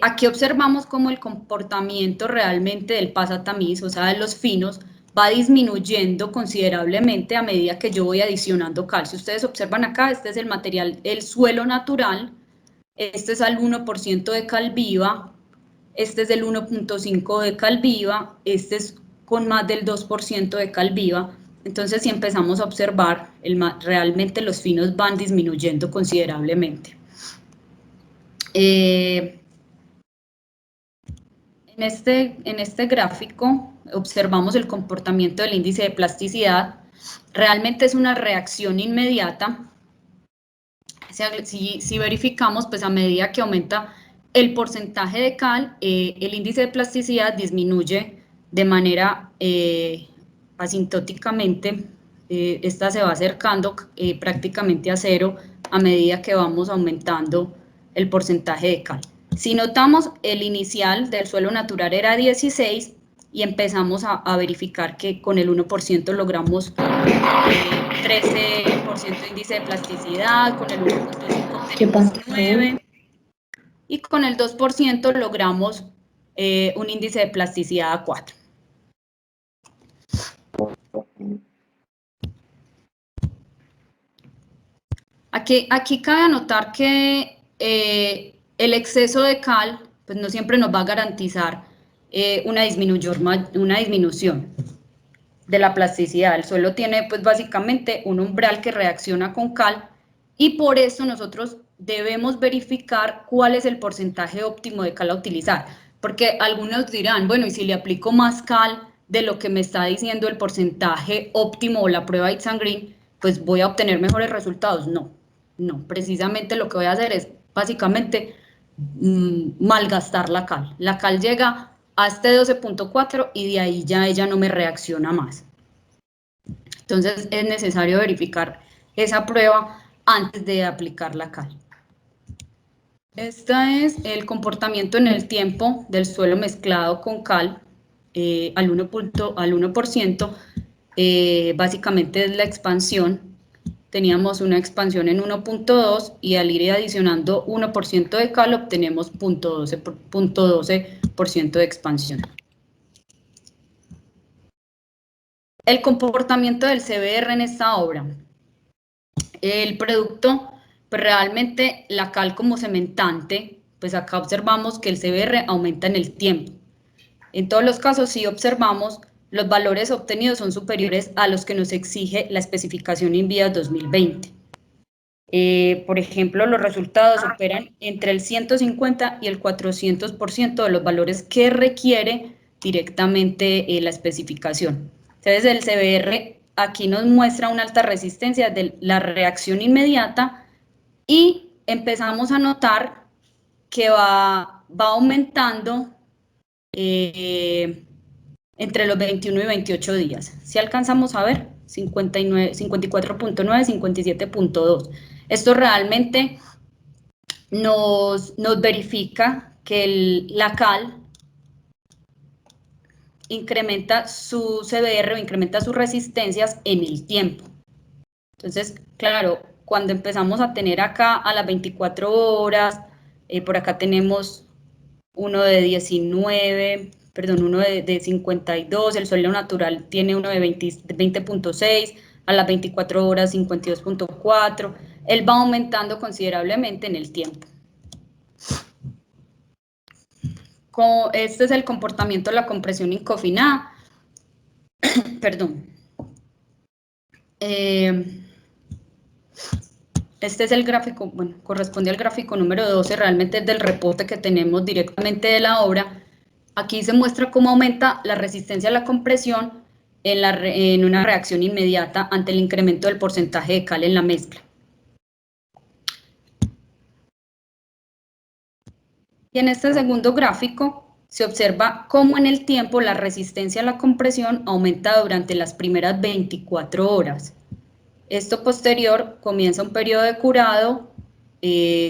aquí observamos cómo el comportamiento realmente del pasatamiz, o sea, de los finos, va disminuyendo considerablemente a medida que yo voy adicionando cal. Si ustedes observan acá, este es el material, el suelo natural, este es al 1% de cal viva, este es del 1.5 de cal viva, este es con más del 2% de cal viva. Entonces, si empezamos a observar, realmente los finos van disminuyendo considerablemente. En este gráfico observamos el comportamiento del índice de plasticidad. realmente es una reacción inmediata. Si verificamos, pues a medida que aumenta el porcentaje de cal, el índice de plasticidad disminuye de manera asintóticamente. Esta se va acercando prácticamente a cero a medida que vamos aumentando el porcentaje de cal. Si notamos, el inicial del suelo natural era 16 y empezamos a verificar que con el 1% logramos 13% de índice de plasticidad, con el 1.5 obtenemos 9 y con el 2% logramos un índice de plasticidad a 4. Aquí cabe anotar que el exceso de cal pues no siempre nos va a garantizar una disminución de la plasticidad. El suelo tiene pues básicamente un umbral que reacciona con cal y por eso nosotros debemos verificar cuál es el porcentaje óptimo de cal a utilizar, porque algunos dirán, bueno, y si le aplico más cal de lo que me está diciendo el porcentaje óptimo o la prueba It's and Green, pues voy a obtener mejores resultados. No, precisamente lo que voy a hacer es básicamente malgastar la cal. La cal llega a este 12.4 y de ahí ya ella no me reacciona más. Entonces es necesario verificar esa prueba antes de aplicar la cal. Este es el comportamiento en el tiempo del suelo mezclado con cal al 1%. Básicamente es la expansión. Teníamos una expansión en 1.2 y al ir adicionando 1% de cal obtenemos 0.12% de expansión. El comportamiento del CBR en esta obra. El producto, pues realmente la cal como cementante, pues acá observamos que el CBR aumenta en el tiempo. En todos los casos, si observamos, los valores obtenidos son superiores a los que nos exige la especificación INVIA 2020. Por ejemplo, los resultados superan entre el 150 y el 400% de los valores que requiere directamente la especificación. Entonces, el CBR aquí nos muestra una alta resistencia de la reacción inmediata y empezamos a notar que va aumentando entre los 21 y 28 días. Si alcanzamos a ver, 54.9, 57.2. Esto realmente nos verifica que la cal incrementa su CBR o incrementa sus resistencias en el tiempo. Entonces, claro, cuando empezamos a tener acá a las 24 horas, por acá tenemos uno de 19, perdón, uno de 52, el suelo natural tiene uno de 20.6, a las 24 horas 52.4, él va aumentando considerablemente en el tiempo. Este es el comportamiento de la compresión inconfinada. Perdón. Este es el gráfico, bueno, corresponde al gráfico número 12, realmente es del reporte que tenemos directamente de la obra. Aquí se muestra cómo aumenta la resistencia a la compresión en una reacción inmediata ante el incremento del porcentaje de cal en la mezcla. Y en este segundo gráfico se observa cómo en el tiempo la resistencia a la compresión aumenta durante las primeras 24 horas. Esto posterior comienza un periodo de curado,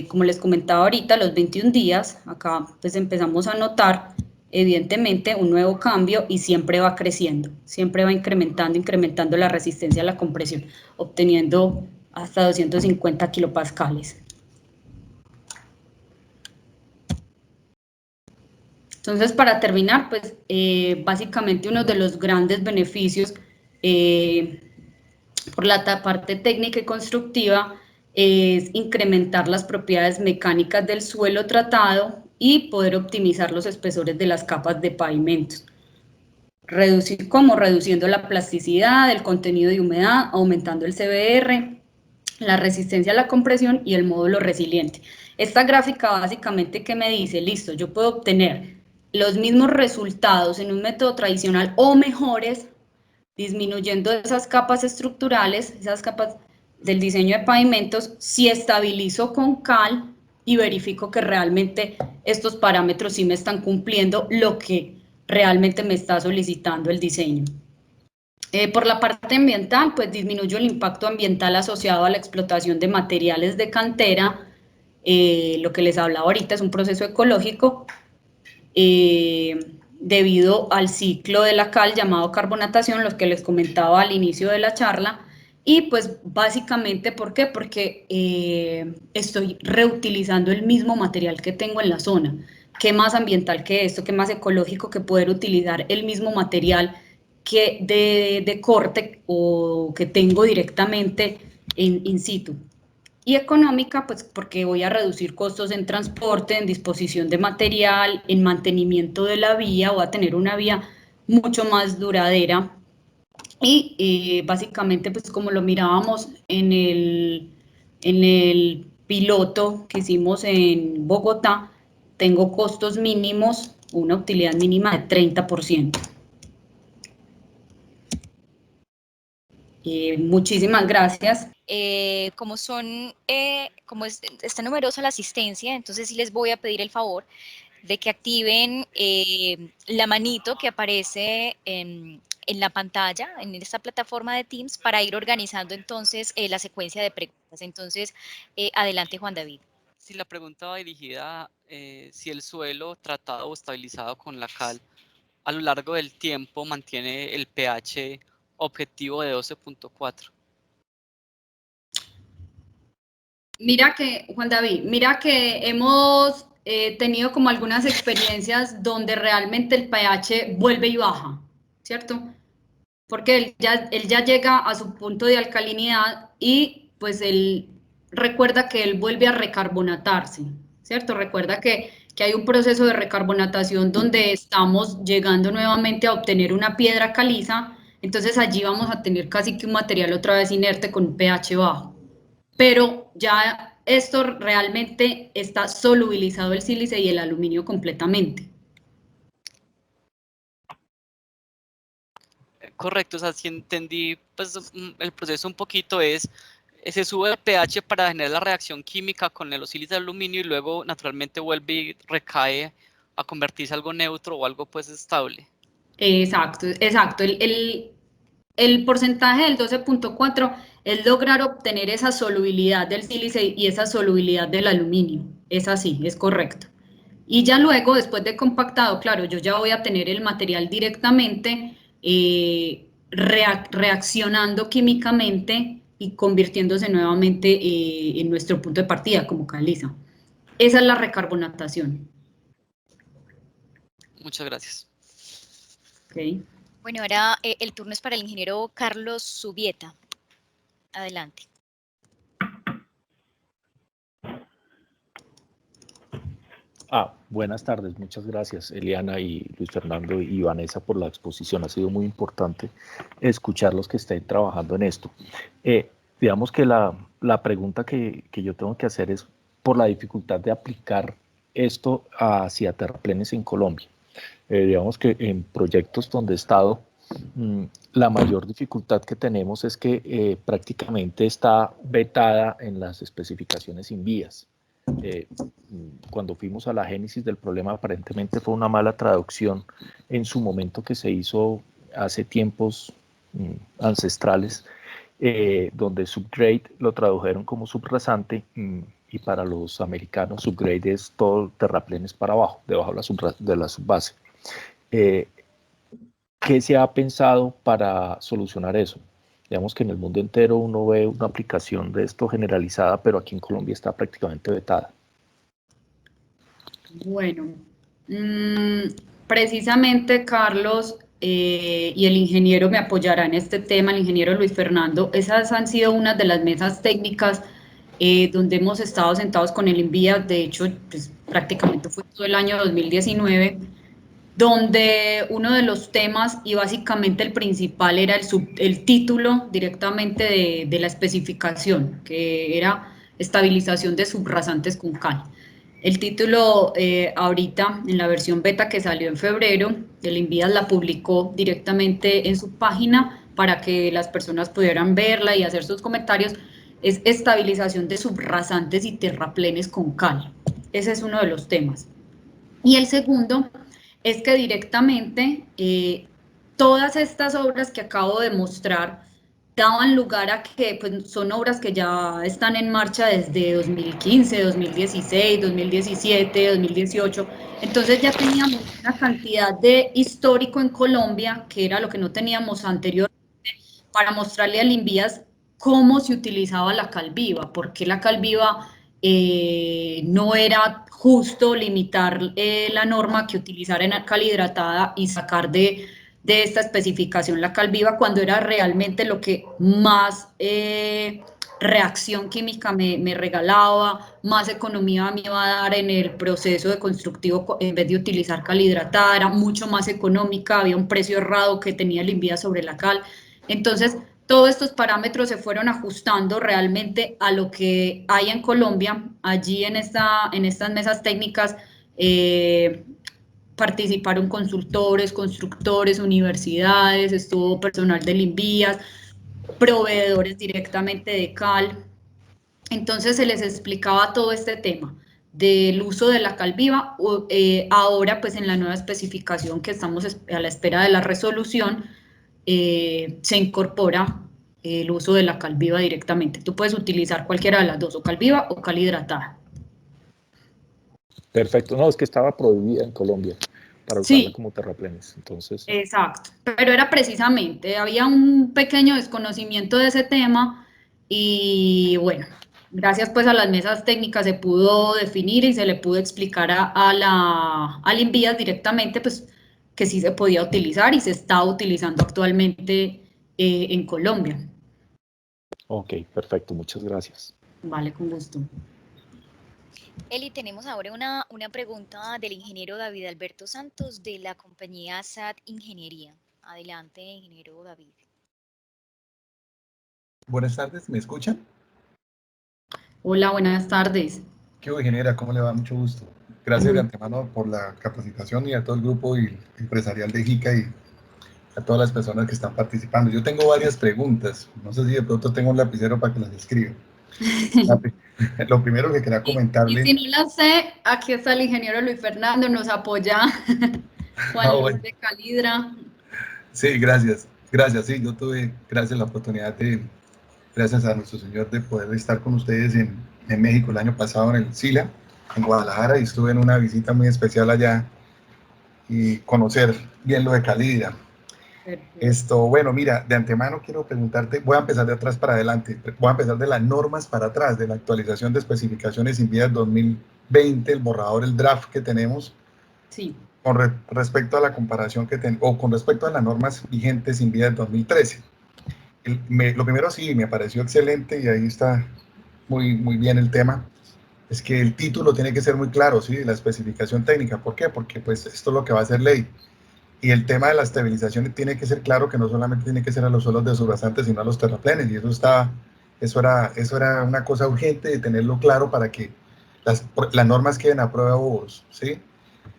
como les comentaba ahorita, los 21 días. Acá pues empezamos a notar evidentemente un nuevo cambio y siempre va creciendo, siempre va incrementando la resistencia a la compresión, obteniendo hasta 250 kilopascales. Entonces, para terminar, pues básicamente uno de los grandes beneficios por la parte técnica y constructiva es incrementar las propiedades mecánicas del suelo tratado y poder optimizar los espesores de las capas de pavimentos. Reduciendo la plasticidad, el contenido de humedad, aumentando el CBR, la resistencia a la compresión y el módulo resiliente. Esta gráfica básicamente que me dice, listo, yo puedo obtener los mismos resultados en un método tradicional o mejores disminuyendo esas capas estructurales, esas capas del diseño de pavimentos, si estabilizo con cal y verifico que realmente estos parámetros sí me están cumpliendo lo que realmente me está solicitando el diseño. Por la parte ambiental, pues disminuyo el impacto ambiental asociado a la explotación de materiales de cantera. Lo que les hablaba ahorita es un proceso ecológico debido al ciclo de la cal llamado carbonatación, lo que les comentaba al inicio de la charla. Y pues básicamente, ¿por qué? Porque estoy reutilizando el mismo material que tengo en la zona. ¿Qué más ambiental que esto? ¿Qué más ecológico que poder utilizar el mismo material que de corte o que tengo directamente in situ? Y económica, pues porque voy a reducir costos en transporte, en disposición de material, en mantenimiento de la vía, voy a tener una vía mucho más duradera. Y básicamente, pues como lo mirábamos en el piloto que hicimos en Bogotá, tengo costos mínimos, una utilidad mínima de 30%. Muchísimas gracias. Como está numerosa la asistencia, entonces sí les voy a pedir el favor de que activen la manito que aparece en la pantalla, en esta plataforma de Teams, para ir organizando entonces la secuencia de preguntas. Entonces, adelante, Juan David. Sí, la pregunta va dirigida si el suelo tratado o estabilizado con la cal a lo largo del tiempo mantiene el pH objetivo de 12.4. Mira que, Juan David, mira que hemos tenido como algunas experiencias donde realmente el pH vuelve y baja, ¿cierto? Porque él ya llega a su punto de alcalinidad y pues él recuerda que él vuelve a recarbonatarse, ¿cierto? Recuerda que hay un proceso de recarbonatación donde estamos llegando nuevamente a obtener una piedra caliza, entonces allí vamos a tener casi que un material otra vez inerte con un pH bajo. Pero ya esto realmente está solubilizado el sílice y el aluminio completamente. Correcto, o sea, si entendí, pues el proceso un poquito es, se sube el pH para generar la reacción química con los sílices de aluminio y luego naturalmente vuelve y recae a convertirse en algo neutro o algo pues estable. Exacto, exacto. El porcentaje del 12.4 es lograr obtener esa solubilidad del sílice y esa solubilidad del aluminio. Es así, es correcto. Y ya luego, después de compactado, claro, yo ya voy a tener el material directamente reaccionando químicamente y convirtiéndose nuevamente en nuestro punto de partida como caliza. Esa es la recarbonatación. Muchas gracias. Okay. Bueno, ahora el turno es para el ingeniero Carlos Subieta. Adelante. Buenas tardes, muchas gracias Eliana y Luis Fernando y Vanessa por la exposición. Ha sido muy importante escuchar los que estén trabajando en esto. Digamos que la pregunta que yo tengo que hacer es por la dificultad de aplicar esto hacia terraplenes en Colombia. Digamos que en proyectos donde he estado, la mayor dificultad que tenemos es que prácticamente está vetada en las especificaciones sin vías. Cuando fuimos a la génesis del problema, aparentemente fue una mala traducción en su momento que se hizo hace tiempos ancestrales, donde subgrade lo tradujeron como subrasante y para los americanos subgrade es todo terraplenes para abajo, debajo de la subbase. ¿Qué se ha pensado para solucionar eso? Digamos que en el mundo entero uno ve una aplicación de esto generalizada, pero aquí en Colombia está prácticamente vetada. Bueno, precisamente Carlos y el ingeniero me apoyarán en este tema, el ingeniero Luis Fernando. Esas han sido unas de las mesas técnicas donde hemos estado sentados con el INVIA. De hecho, pues, prácticamente fue todo el año 2019, donde uno de los temas y básicamente el principal era el título directamente de la especificación, que era estabilización de subrasantes con cal. El título ahorita en la versión beta que salió en febrero, el INVIAS la publicó directamente en su página, para que las personas pudieran verla y hacer sus comentarios, es estabilización de subrasantes y terraplenes con cal. Ese es uno de los temas. Y el segundo es que directamente todas estas obras que acabo de mostrar daban lugar a que pues, son obras que ya están en marcha desde 2015, 2016, 2017, 2018. Entonces ya teníamos una cantidad de histórico en Colombia, que era lo que no teníamos anteriormente, para mostrarle al INVIAS cómo se utilizaba la cal viva, por qué la cal viva no era justo limitar la norma que utilizar en cal hidratada y sacar de esta especificación la cal viva cuando era realmente lo que más reacción química me regalaba, más economía me iba a dar en el proceso de constructivo en vez de utilizar cal hidratada, era mucho más económica, había un precio errado que tenía el INVIA sobre la cal. Entonces, todos estos parámetros se fueron ajustando realmente a lo que hay en Colombia. Allí en estas mesas técnicas participaron consultores, constructores, universidades, estuvo personal del INVIAS, proveedores directamente de cal. Entonces se les explicaba todo este tema del uso de la cal viva. Ahora pues en la nueva especificación que estamos a la espera de la resolución, se incorpora el uso de la cal viva directamente. Tú puedes utilizar cualquiera de las dos, o cal viva o cal hidratada. Perfecto, no, es que estaba prohibida en Colombia para usarla como terraplenes, entonces... Exacto, pero era precisamente, había un pequeño desconocimiento de ese tema y bueno, gracias pues a las mesas técnicas se pudo definir y se le pudo explicar al INVIAS directamente pues que sí se podía utilizar y se está utilizando actualmente en Colombia. Ok, perfecto, muchas gracias. Vale, con gusto. Eli, tenemos ahora una pregunta del ingeniero David Alberto Santos de la compañía SAT Ingeniería. Adelante, ingeniero David. Buenas tardes, ¿me escuchan? Hola, buenas tardes. ¿Qué hubo, ingeniera? ¿Cómo le va? Mucho gusto. Gracias de antemano por la capacitación y a todo el grupo y empresarial de JICA y a todas las personas que están participando. Yo tengo varias preguntas. No sé si de pronto tengo un lapicero para que las escriba. Lo primero que quería comentarle... Y si no las sé, aquí está el ingeniero Luis Fernando, nos apoya Juan Luis de Calidra. Sí, gracias. Gracias, sí, yo tuve, gracias la oportunidad de, gracias a nuestro Señor, de poder estar con ustedes en México el año pasado en el SILA, en Guadalajara, y estuve en una visita muy especial allá y conocer bien lo de Calidra. Bueno, mira, de antemano quiero preguntarte, voy a empezar de atrás para adelante, voy a empezar de las normas para atrás, de la actualización de especificaciones INVIAS 2020, el borrador, el draft que tenemos. Sí. Con respecto a la comparación que tenemos, o con respecto a las normas vigentes INVIAS 2013. Lo primero sí, me pareció excelente y ahí está muy bien el tema, es que el título tiene que ser muy claro, ¿sí? La especificación técnica. ¿Por qué? Porque pues esto es lo que va a ser ley. Y el tema de la estabilización tiene que ser claro, que no solamente tiene que ser a los suelos de subrasantes, sino a los terraplenes. Y eso era una cosa urgente de tenerlo claro para que las normas queden a prueba de bobos, ¿sí?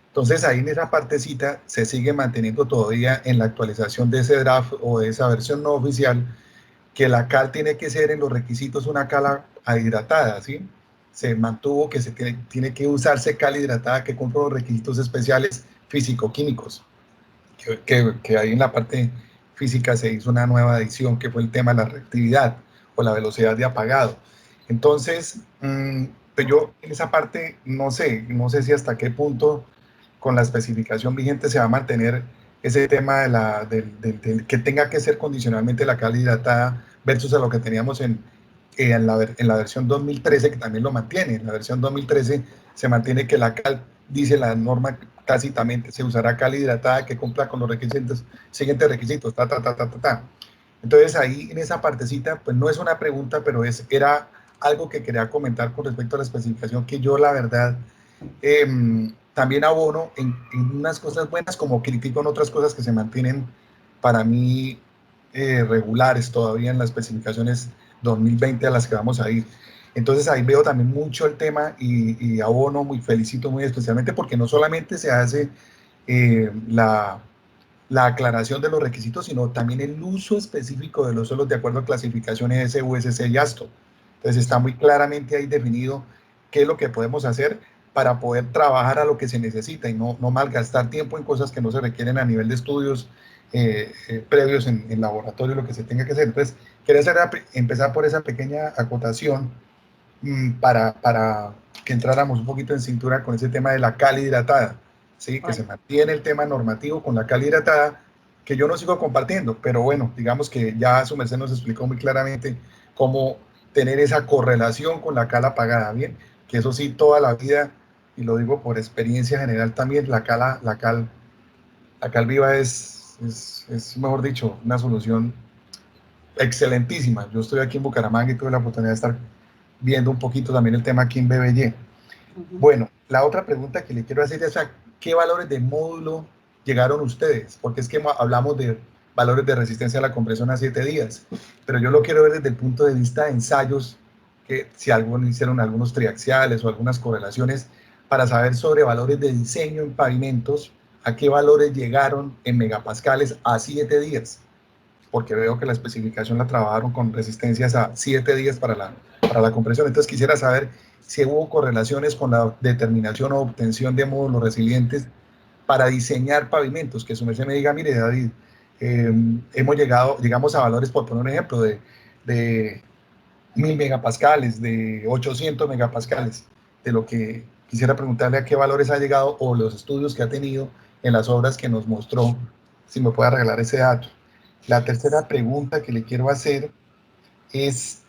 Entonces ahí en esa partecita se sigue manteniendo todavía en la actualización de ese draft o de esa versión no oficial, que la cal tiene que ser en los requisitos una cal hidratada, ¿sí? Se mantuvo que tiene que usarse cal hidratada que cumpla los requisitos especiales físico-químicos, que ahí en la parte física se hizo una nueva adición que fue el tema de la reactividad o la velocidad de apagado. Entonces, pues yo en esa parte no sé si hasta qué punto con la especificación vigente se va a mantener ese tema de que tenga que ser condicionalmente la cal hidratada versus a lo que teníamos en la versión 2013, que también lo mantiene. En la versión 2013 se mantiene que la cal, dice la norma tácitamente, se usará cal hidratada que cumpla con los siguientes requisitos, Entonces ahí en esa partecita, pues no es una pregunta, pero era algo que quería comentar con respecto a la especificación, que yo la verdad también abono en unas cosas buenas, como critico en otras cosas que se mantienen para mí regulares todavía en las especificaciones 2020 a las que vamos a ir. Entonces ahí veo también mucho el tema y abono, felicito muy especialmente porque no solamente se hace la aclaración de los requisitos, sino también el uso específico de los suelos de acuerdo a clasificaciones ES, USC y ASTO. Entonces está muy claramente ahí definido qué es lo que podemos hacer para poder trabajar a lo que se necesita y no malgastar tiempo en cosas que no se requieren a nivel de estudios previos en laboratorio, lo que se tenga que hacer. Entonces, quería empezar por esa pequeña acotación para que entráramos un poquito en cintura con ese tema de la cal hidratada, ¿sí? Que se mantiene el tema normativo con la cal hidratada, que yo no sigo compartiendo, pero bueno, digamos que ya su merced nos explicó muy claramente cómo tener esa correlación con la cal apagada, ¿bien? Que eso sí, toda la vida, y lo digo por experiencia general también, la cal viva es, mejor dicho, una solución excelentísima. Yo estoy aquí en Bucaramanga y tuve la oportunidad de estar viendo un poquito también el tema aquí en BBY. Bueno, la otra pregunta que le quiero hacer es a qué valores de módulo llegaron ustedes, porque es que hablamos de valores de resistencia a la compresión a 7 días, pero yo lo quiero ver desde el punto de vista de ensayos, que si hicieron algunos triaxiales o algunas correlaciones para saber sobre valores de diseño en pavimentos, a qué valores llegaron en megapascales a 7 días, porque veo que la especificación la trabajaron con resistencias a 7 días para la compresión. Entonces quisiera saber si hubo correlaciones con la determinación o obtención de módulos resilientes para diseñar pavimentos, que su merced me diga, mire David, llegamos a valores, por poner un ejemplo, de 1000 megapascales, de 800 megapascales, de lo que quisiera preguntarle a qué valores ha llegado o los estudios que ha tenido en las obras que nos mostró, si me puede arreglar ese dato. La tercera pregunta que le quiero hacer es,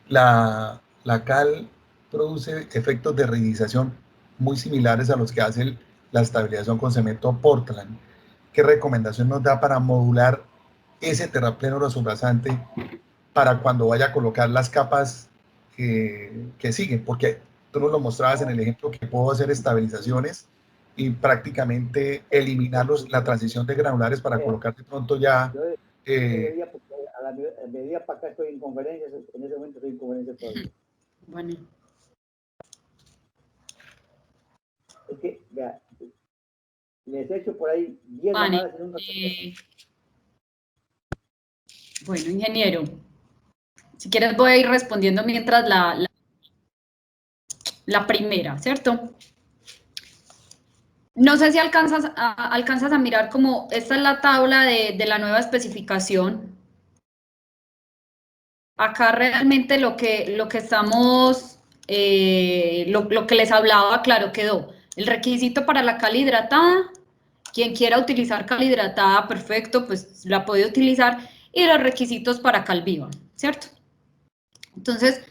la cal produce efectos de rigidización muy similares a los que hace la estabilización con cemento Portland. ¿Qué recomendación nos da para modular ese terrapleno rasobrazante para cuando vaya a colocar las capas que siguen? Porque tú nos lo mostrabas en el ejemplo que puedo hacer estabilizaciones y prácticamente eliminar la transición de granulares para colocar de pronto ya... a la medida para acá estoy en conferencias, en ese momento estoy en conferencias todavía. Bueno. Es que, vea, les he hecho por ahí 10 llamadas en un Bueno, ingeniero, si quieres voy a ir respondiendo mientras la primera, ¿cierto? No sé si alcanzas a mirar como esta es la tabla de la nueva especificación. Acá realmente lo que estamos, lo que les hablaba, claro, quedó. El requisito para la cal hidratada, quien quiera utilizar cal hidratada, perfecto, pues la puede utilizar, y los requisitos para cal viva, ¿cierto? Entonces,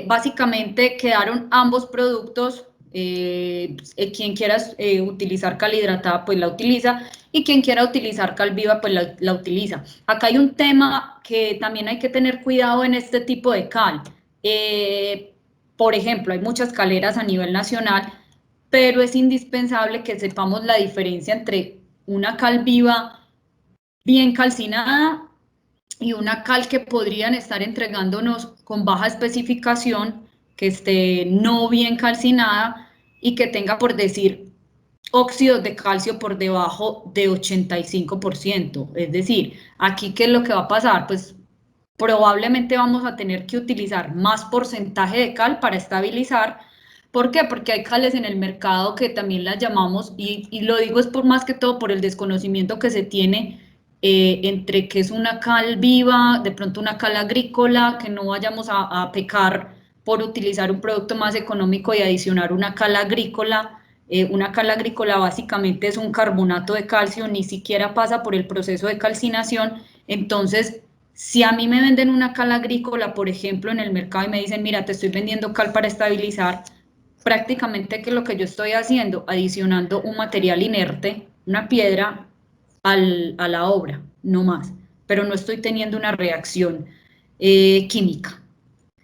básicamente quedaron ambos productos. Quien quiera utilizar cal hidratada pues la utiliza y quien quiera utilizar cal viva pues la utiliza. Acá hay un tema que también hay que tener cuidado en este tipo de cal. Por ejemplo, hay muchas caleras a nivel nacional, pero es indispensable que sepamos la diferencia entre una cal viva bien calcinada y una cal que podrían estar entregándonos con baja especificación, que esté no bien calcinada y que tenga, por decir, óxidos de calcio por debajo de 85%. Es decir, aquí, ¿qué es lo que va a pasar? Pues probablemente vamos a tener que utilizar más porcentaje de cal para estabilizar. ¿Por qué? Porque hay cales en el mercado que también las llamamos, y lo digo es por más que todo por el desconocimiento que se tiene entre qué es una cal viva, de pronto una cal agrícola, que no vayamos a pecar por utilizar un producto más económico y adicionar una cal agrícola. Una cal agrícola básicamente es un carbonato de calcio, ni siquiera pasa por el proceso de calcinación. Entonces, si a mí me venden una cal agrícola, por ejemplo, en el mercado y me dicen, mira, te estoy vendiendo cal para estabilizar, prácticamente ¿qué es lo que yo estoy haciendo? Adicionando un material inerte, una piedra, a la obra, no más, pero no estoy teniendo una reacción química.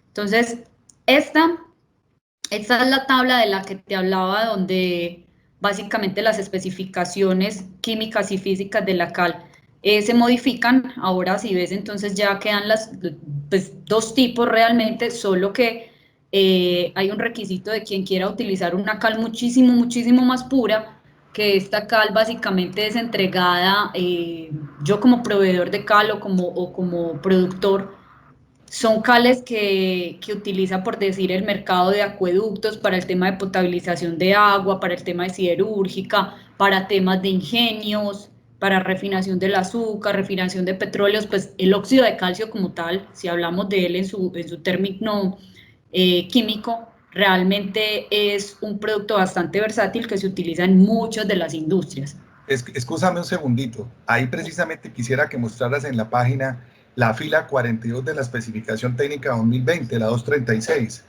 Entonces, esta es la tabla de la que te hablaba, donde básicamente las especificaciones químicas y físicas de la cal se modifican. Ahora, si ves, entonces ya quedan pues, dos tipos realmente, solo que hay un requisito de quien quiera utilizar una cal muchísimo más pura, que esta cal básicamente es entregada, yo como proveedor de cal o como productor, son cales que utiliza, por decir, el mercado de acueductos para el tema de potabilización de agua, para el tema de siderúrgica, para temas de ingenios, para refinación del azúcar, refinación de petróleos. Pues el óxido de calcio como tal, si hablamos de él en su término químico, realmente es un producto bastante versátil que se utiliza en muchas de las industrias. Excúsame un segundito, ahí precisamente quisiera que mostraras en la página la fila 42 de la especificación técnica 2020, la 236.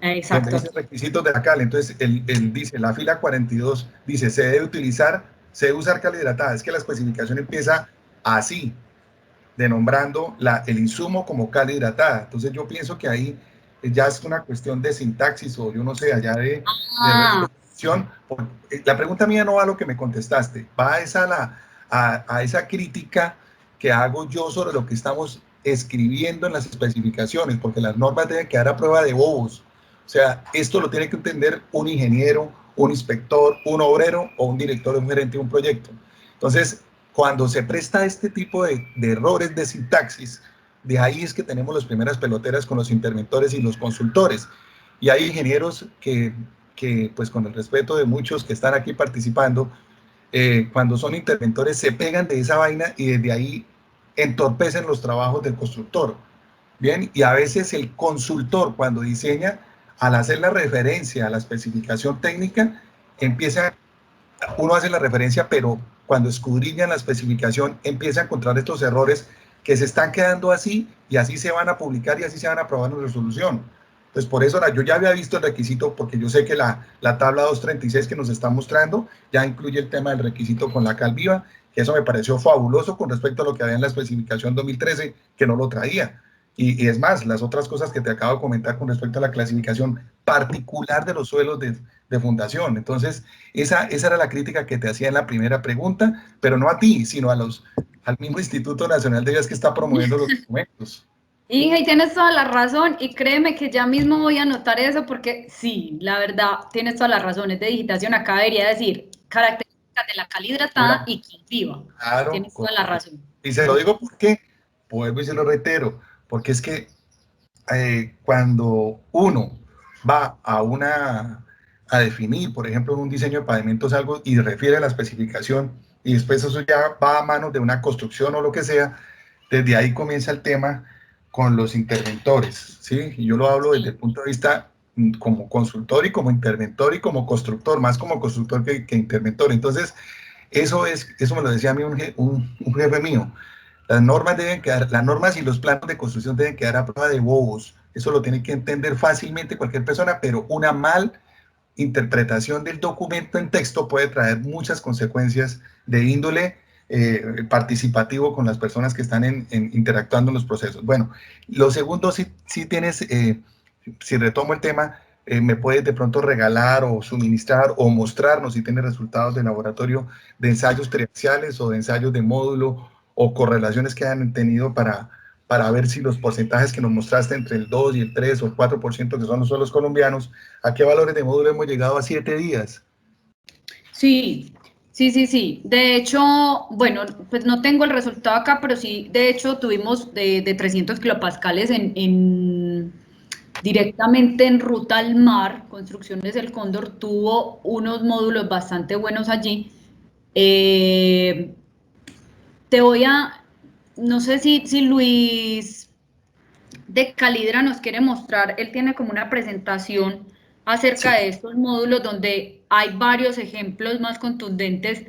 Exacto. Donde dice requisitos de la cal. Entonces, él dice, la fila 42, dice, se debe usar cal hidratada. Es que la especificación empieza así, denombrando el insumo como cal hidratada. Entonces, yo pienso que ahí ya es una cuestión de sintaxis o yo no sé, allá de redacción. La pregunta mía no va a lo que me contestaste, va a esa crítica que hago yo sobre lo que estamos escribiendo en las especificaciones, porque las normas deben quedar a prueba de bobos. O sea, esto lo tiene que entender un ingeniero, un inspector, un obrero o un director o un gerente de un proyecto. Entonces, cuando se presta este tipo de errores de sintaxis, de ahí es que tenemos las primeras peloteras con los interventores y los consultores. Y hay ingenieros que pues con el respeto de muchos que están aquí participando, cuando son interventores se pegan de esa vaina y desde ahí entorpecen los trabajos del constructor. Bien, y a veces el consultor cuando diseña, al hacer la referencia a la especificación técnica, uno hace la referencia, pero cuando escudriñan la especificación empieza a encontrar estos errores que se están quedando así y así se van a publicar y así se van a aprobar en resolución. Entonces, por eso yo ya había visto el requisito, porque yo sé que la tabla 236 que nos está mostrando ya incluye el tema del requisito con la cal viva, que eso me pareció fabuloso con respecto a lo que había en la especificación 2013, que no lo traía. Y es más, las otras cosas que te acabo de comentar con respecto a la clasificación particular de los suelos de fundación. Entonces, esa era la crítica que te hacía en la primera pregunta, pero no a ti, sino al mismo Instituto Nacional de Vías que está promoviendo los documentos. Inge, y tienes toda la razón, y créeme que ya mismo voy a anotar eso, porque sí, la verdad, tienes todas las razones de digitación. Acá debería decir características de la cal hidratada y cal viva. Claro, tienes toda la razón. Y se lo digo porque, vuelvo y se lo reitero, porque es que cuando uno va a definir, por ejemplo, en un diseño de pavimentos algo y refiere a la especificación y después eso ya va a manos de una construcción o lo que sea, desde ahí comienza el tema con los interventores, ¿sí? Y yo lo hablo desde el punto de vista como consultor y como interventor y como constructor, más como constructor que interventor. Entonces, eso me lo decía a mí un jefe mío. Las normas y los planos de construcción deben quedar a prueba de bobos. Eso lo tiene que entender fácilmente cualquier persona, pero una mal interpretación del documento en texto puede traer muchas consecuencias de índole participativo con las personas que están interactuando en los procesos. Bueno, lo segundo, si tienes, si retomo el tema, me puedes de pronto regalar o suministrar o mostrarnos si tienes resultados de laboratorio de ensayos triaxiales o de ensayos de módulo o correlaciones que hayan tenido para ver si los porcentajes que nos mostraste entre el 2 y el 3 o el 4% que son los suelos colombianos, ¿a qué valores de módulo hemos llegado a 7 días? Sí. De hecho, bueno, pues no tengo el resultado acá, pero sí, de hecho, tuvimos de 300 kilopascales directamente en ruta al mar. Construcciones del Cóndor tuvo unos módulos bastante buenos allí. No sé si Luis de Calidra nos quiere mostrar, él tiene como una presentación acerca de estos módulos donde hay varios ejemplos más contundentes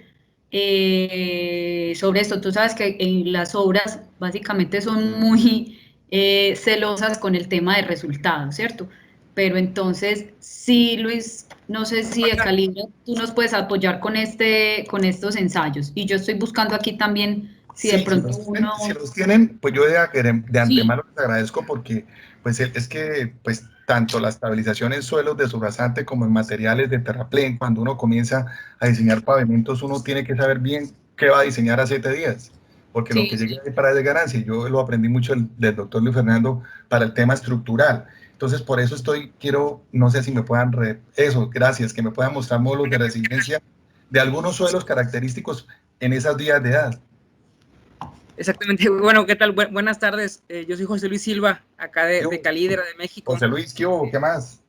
sobre esto. Tú sabes que en las obras básicamente son muy celosas con el tema de resultados, ¿cierto? Pero entonces, sí, Luis, no sé si de Calidra tú nos puedes apoyar con estos ensayos. Y yo estoy buscando aquí también si de pronto si los tienen, pues yo de antemano les agradezco porque pues es que pues tanto la estabilización en suelos de subrasante como en materiales de terraplén, cuando uno comienza a diseñar pavimentos, uno tiene que saber bien qué va a diseñar a 7 días, porque lo que llega ahí para de ganancia, y yo lo aprendí mucho del doctor Luis Fernando para el tema estructural. Entonces, por eso no sé si me puedan, gracias, que me puedan mostrar módulos de resiliencia de algunos suelos característicos en esas días de edad. Exactamente. Bueno, ¿qué tal? Buenas tardes. Yo soy José Luis Silva, acá de Calidra, de México. José Luis, ¿qué hubo? ¿Qué más?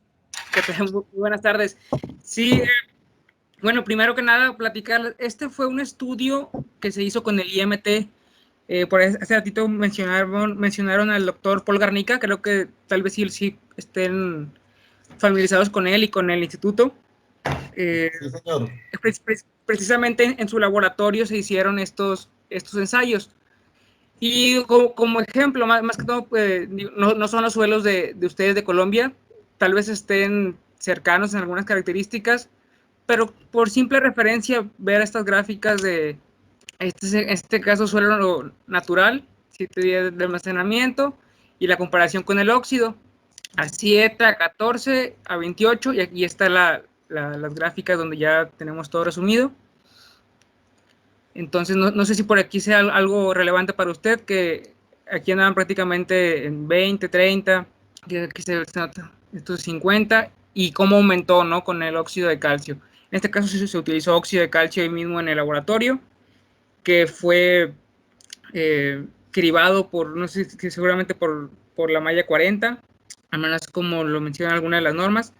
¿Qué tal? Muy buenas tardes. Sí, bueno, primero que nada, platicar. Este fue un estudio que se hizo con el IMT. Por hace ratito mencionaron al doctor Paul Garnica. Creo que tal vez sí estén familiarizados con él y con el instituto. Sí, señor. Precisamente en su laboratorio se hicieron estos ensayos. Y como ejemplo, más que todo, no son los suelos de ustedes de Colombia, tal vez estén cercanos en algunas características, pero por simple referencia, ver estas gráficas de este caso suelo natural, 7 días de almacenamiento, y la comparación con el óxido, a 7, a 14, a 28, y aquí están las gráficas donde ya tenemos todo resumido. Entonces, no sé si por aquí sea algo relevante para usted, que aquí andaban prácticamente en 20, 30, que aquí se nota estos 50, y cómo aumentó, ¿no?, con el óxido de calcio. En este caso se utilizó óxido de calcio ahí mismo en el laboratorio, que fue cribado por, no sé, seguramente por la malla 40, al menos como lo mencionan algunas de las normas,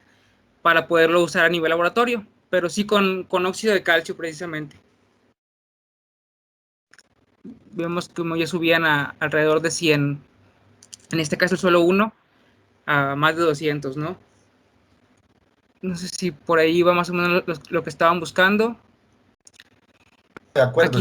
para poderlo usar a nivel laboratorio, pero sí con óxido de calcio precisamente. Vemos como ya subían a alrededor de 100, en este caso solo uno, a más de 200, ¿no? No sé si por ahí va más o menos lo que estaban buscando. De acuerdo,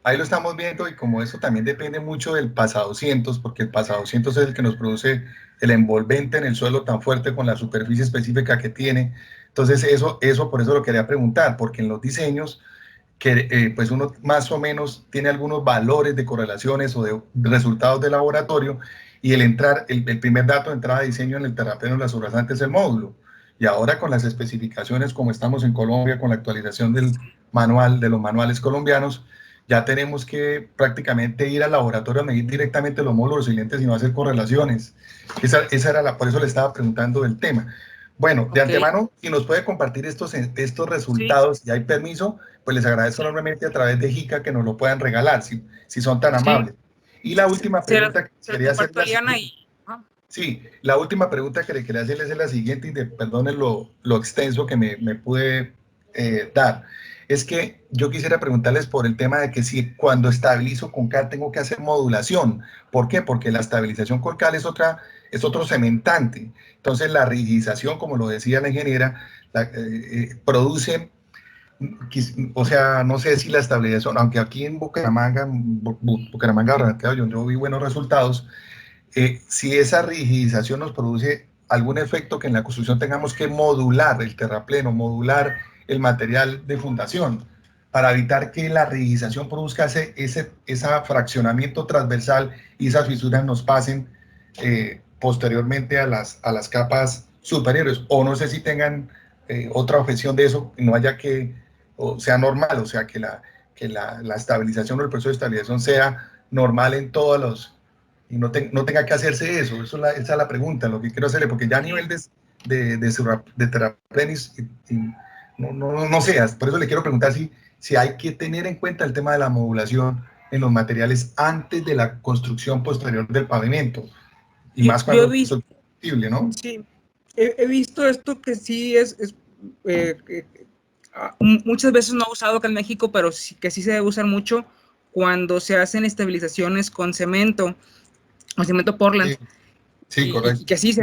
ahí lo estamos viendo, y como eso también depende mucho del PASA 200, porque el PASA 200 es el que nos produce el envolvente en el suelo tan fuerte con la superficie específica que tiene. Entonces eso por eso lo quería preguntar, porque en los diseños que pues uno más o menos tiene algunos valores de correlaciones o de resultados de laboratorio, y el primer dato de entrada de diseño en el terrapleno de la subrasante es el módulo. Y ahora con las especificaciones, como estamos en Colombia, con la actualización del manual, de los manuales colombianos, ya tenemos que prácticamente ir al laboratorio a medir directamente los módulos resilientes y no hacer correlaciones. Esa era por eso le estaba preguntando del tema. Bueno, de antemano, si nos puede compartir estos resultados, si hay permiso, pues les agradezco enormemente a través de JICA que nos lo puedan regalar, si son tan amables. Y la última pregunta que quería hacer... Sí, la última pregunta que le quería hacerles es la siguiente, y perdonen lo extenso que me pude dar. Es que yo quisiera preguntarles por el tema de que si cuando estabilizo con cal tengo que hacer modulación. ¿Por qué? Porque la estabilización con cal es otro cementante. Entonces la rigidización, como lo decía la ingeniera, produce, o sea, no sé si la estabilización, aunque aquí en Bucaramanga, yo vi buenos resultados, si esa rigidización nos produce algún efecto que en la construcción tengamos que modular el terrapleno, modular el material de fundación, para evitar que la rigidización produzca ese fraccionamiento transversal y esas fisuras nos pasen posteriormente a las capas superiores. O no sé si tengan otra objeción de eso, no haya o sea normal, o sea que la estabilización o el proceso de estabilización sea normal en todos los, y no tenga que hacerse eso. Esa es la pregunta, lo que quiero hacerle, porque ya a nivel de terraplenis, no sé, por eso le quiero preguntar si hay que tener en cuenta el tema de la modulación en los materiales antes de la construcción posterior del pavimento, y más cuando es posible, ¿no? Sí, he visto esto que sí muchas veces no ha usado acá en México, pero sí que sí se debe usar mucho cuando se hacen estabilizaciones con cemento Portland. Sí, correcto. Y que así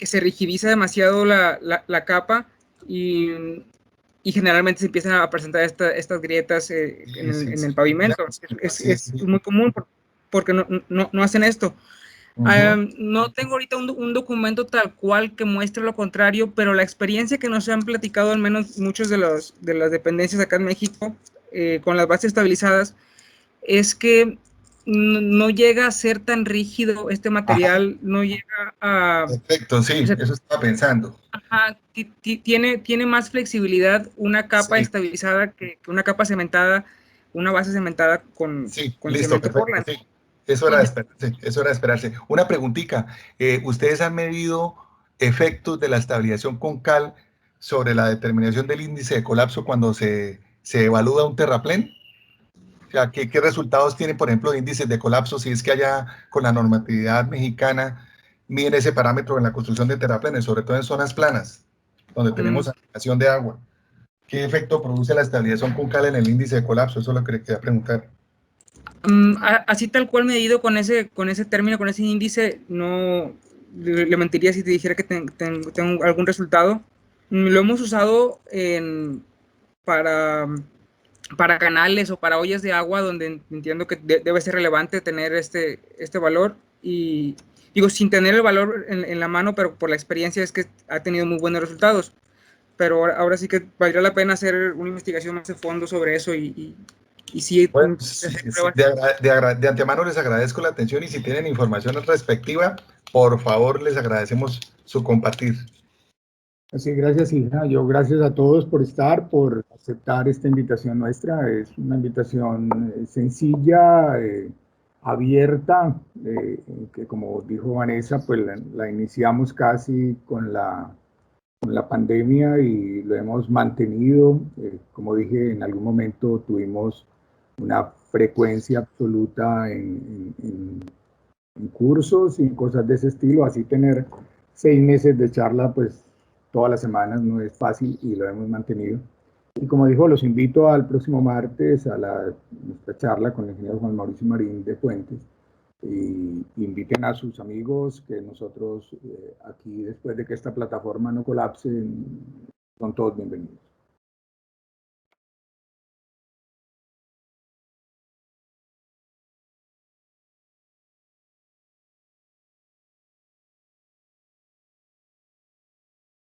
se rigidiza demasiado la capa, y generalmente se empiezan a presentar estas grietas en el pavimento. Es muy común porque no hacen esto. No tengo ahorita un documento tal cual que muestre lo contrario, pero la experiencia que nos han platicado al menos muchos de las dependencias acá en México con las bases estabilizadas es que no llega a ser tan rígido este material. Ajá. No llega a... Perfecto, sí, eso estaba pensando. Ajá, tiene más flexibilidad una capa estabilizada que una capa cementada, una base cementada con listo, cemento Portland. Sí. Eso era de esperarse. Una preguntita, ¿ustedes han medido efectos de la estabilización con cal sobre la determinación del índice de colapso cuando se evalúa un terraplén? O sea, ¿qué resultados tiene, por ejemplo, de índices de colapso si es que allá con la normatividad mexicana miden ese parámetro en la construcción de terraplenes, sobre todo en zonas planas, donde tenemos aplicación de agua? ¿Qué efecto produce la estabilización cuncal en el índice de colapso? Eso es lo que le quería preguntar. Así tal cual medido con ese término, con ese índice, no le mentiría si te dijera que tengo algún resultado. Lo hemos usado para canales o para ollas de agua, donde entiendo que debe ser relevante tener este valor, y digo, sin tener el valor en la mano, pero por la experiencia es que ha tenido muy buenos resultados. Pero ahora sí que valdría la pena hacer una investigación más de fondo sobre eso y sí, bueno, de antemano les agradezco la atención, y si tienen información respectiva, por favor les agradecemos su compartir. Así, gracias, hija. Yo gracias a todos por estar, por aceptar esta invitación nuestra. Es una invitación sencilla, abierta, que como dijo Vanessa, pues la iniciamos casi con la pandemia y lo hemos mantenido. Como dije, en algún momento tuvimos una frecuencia absoluta en cursos y cosas de ese estilo. Así tener 6 meses de charla, pues todas las semanas no es fácil, y lo hemos mantenido. Y como dijo, los invito al próximo martes a nuestra charla con el ingeniero Juan Mauricio Marín de Puentes, y inviten a sus amigos, que nosotros aquí, después de que esta plataforma no colapse, son todos bienvenidos.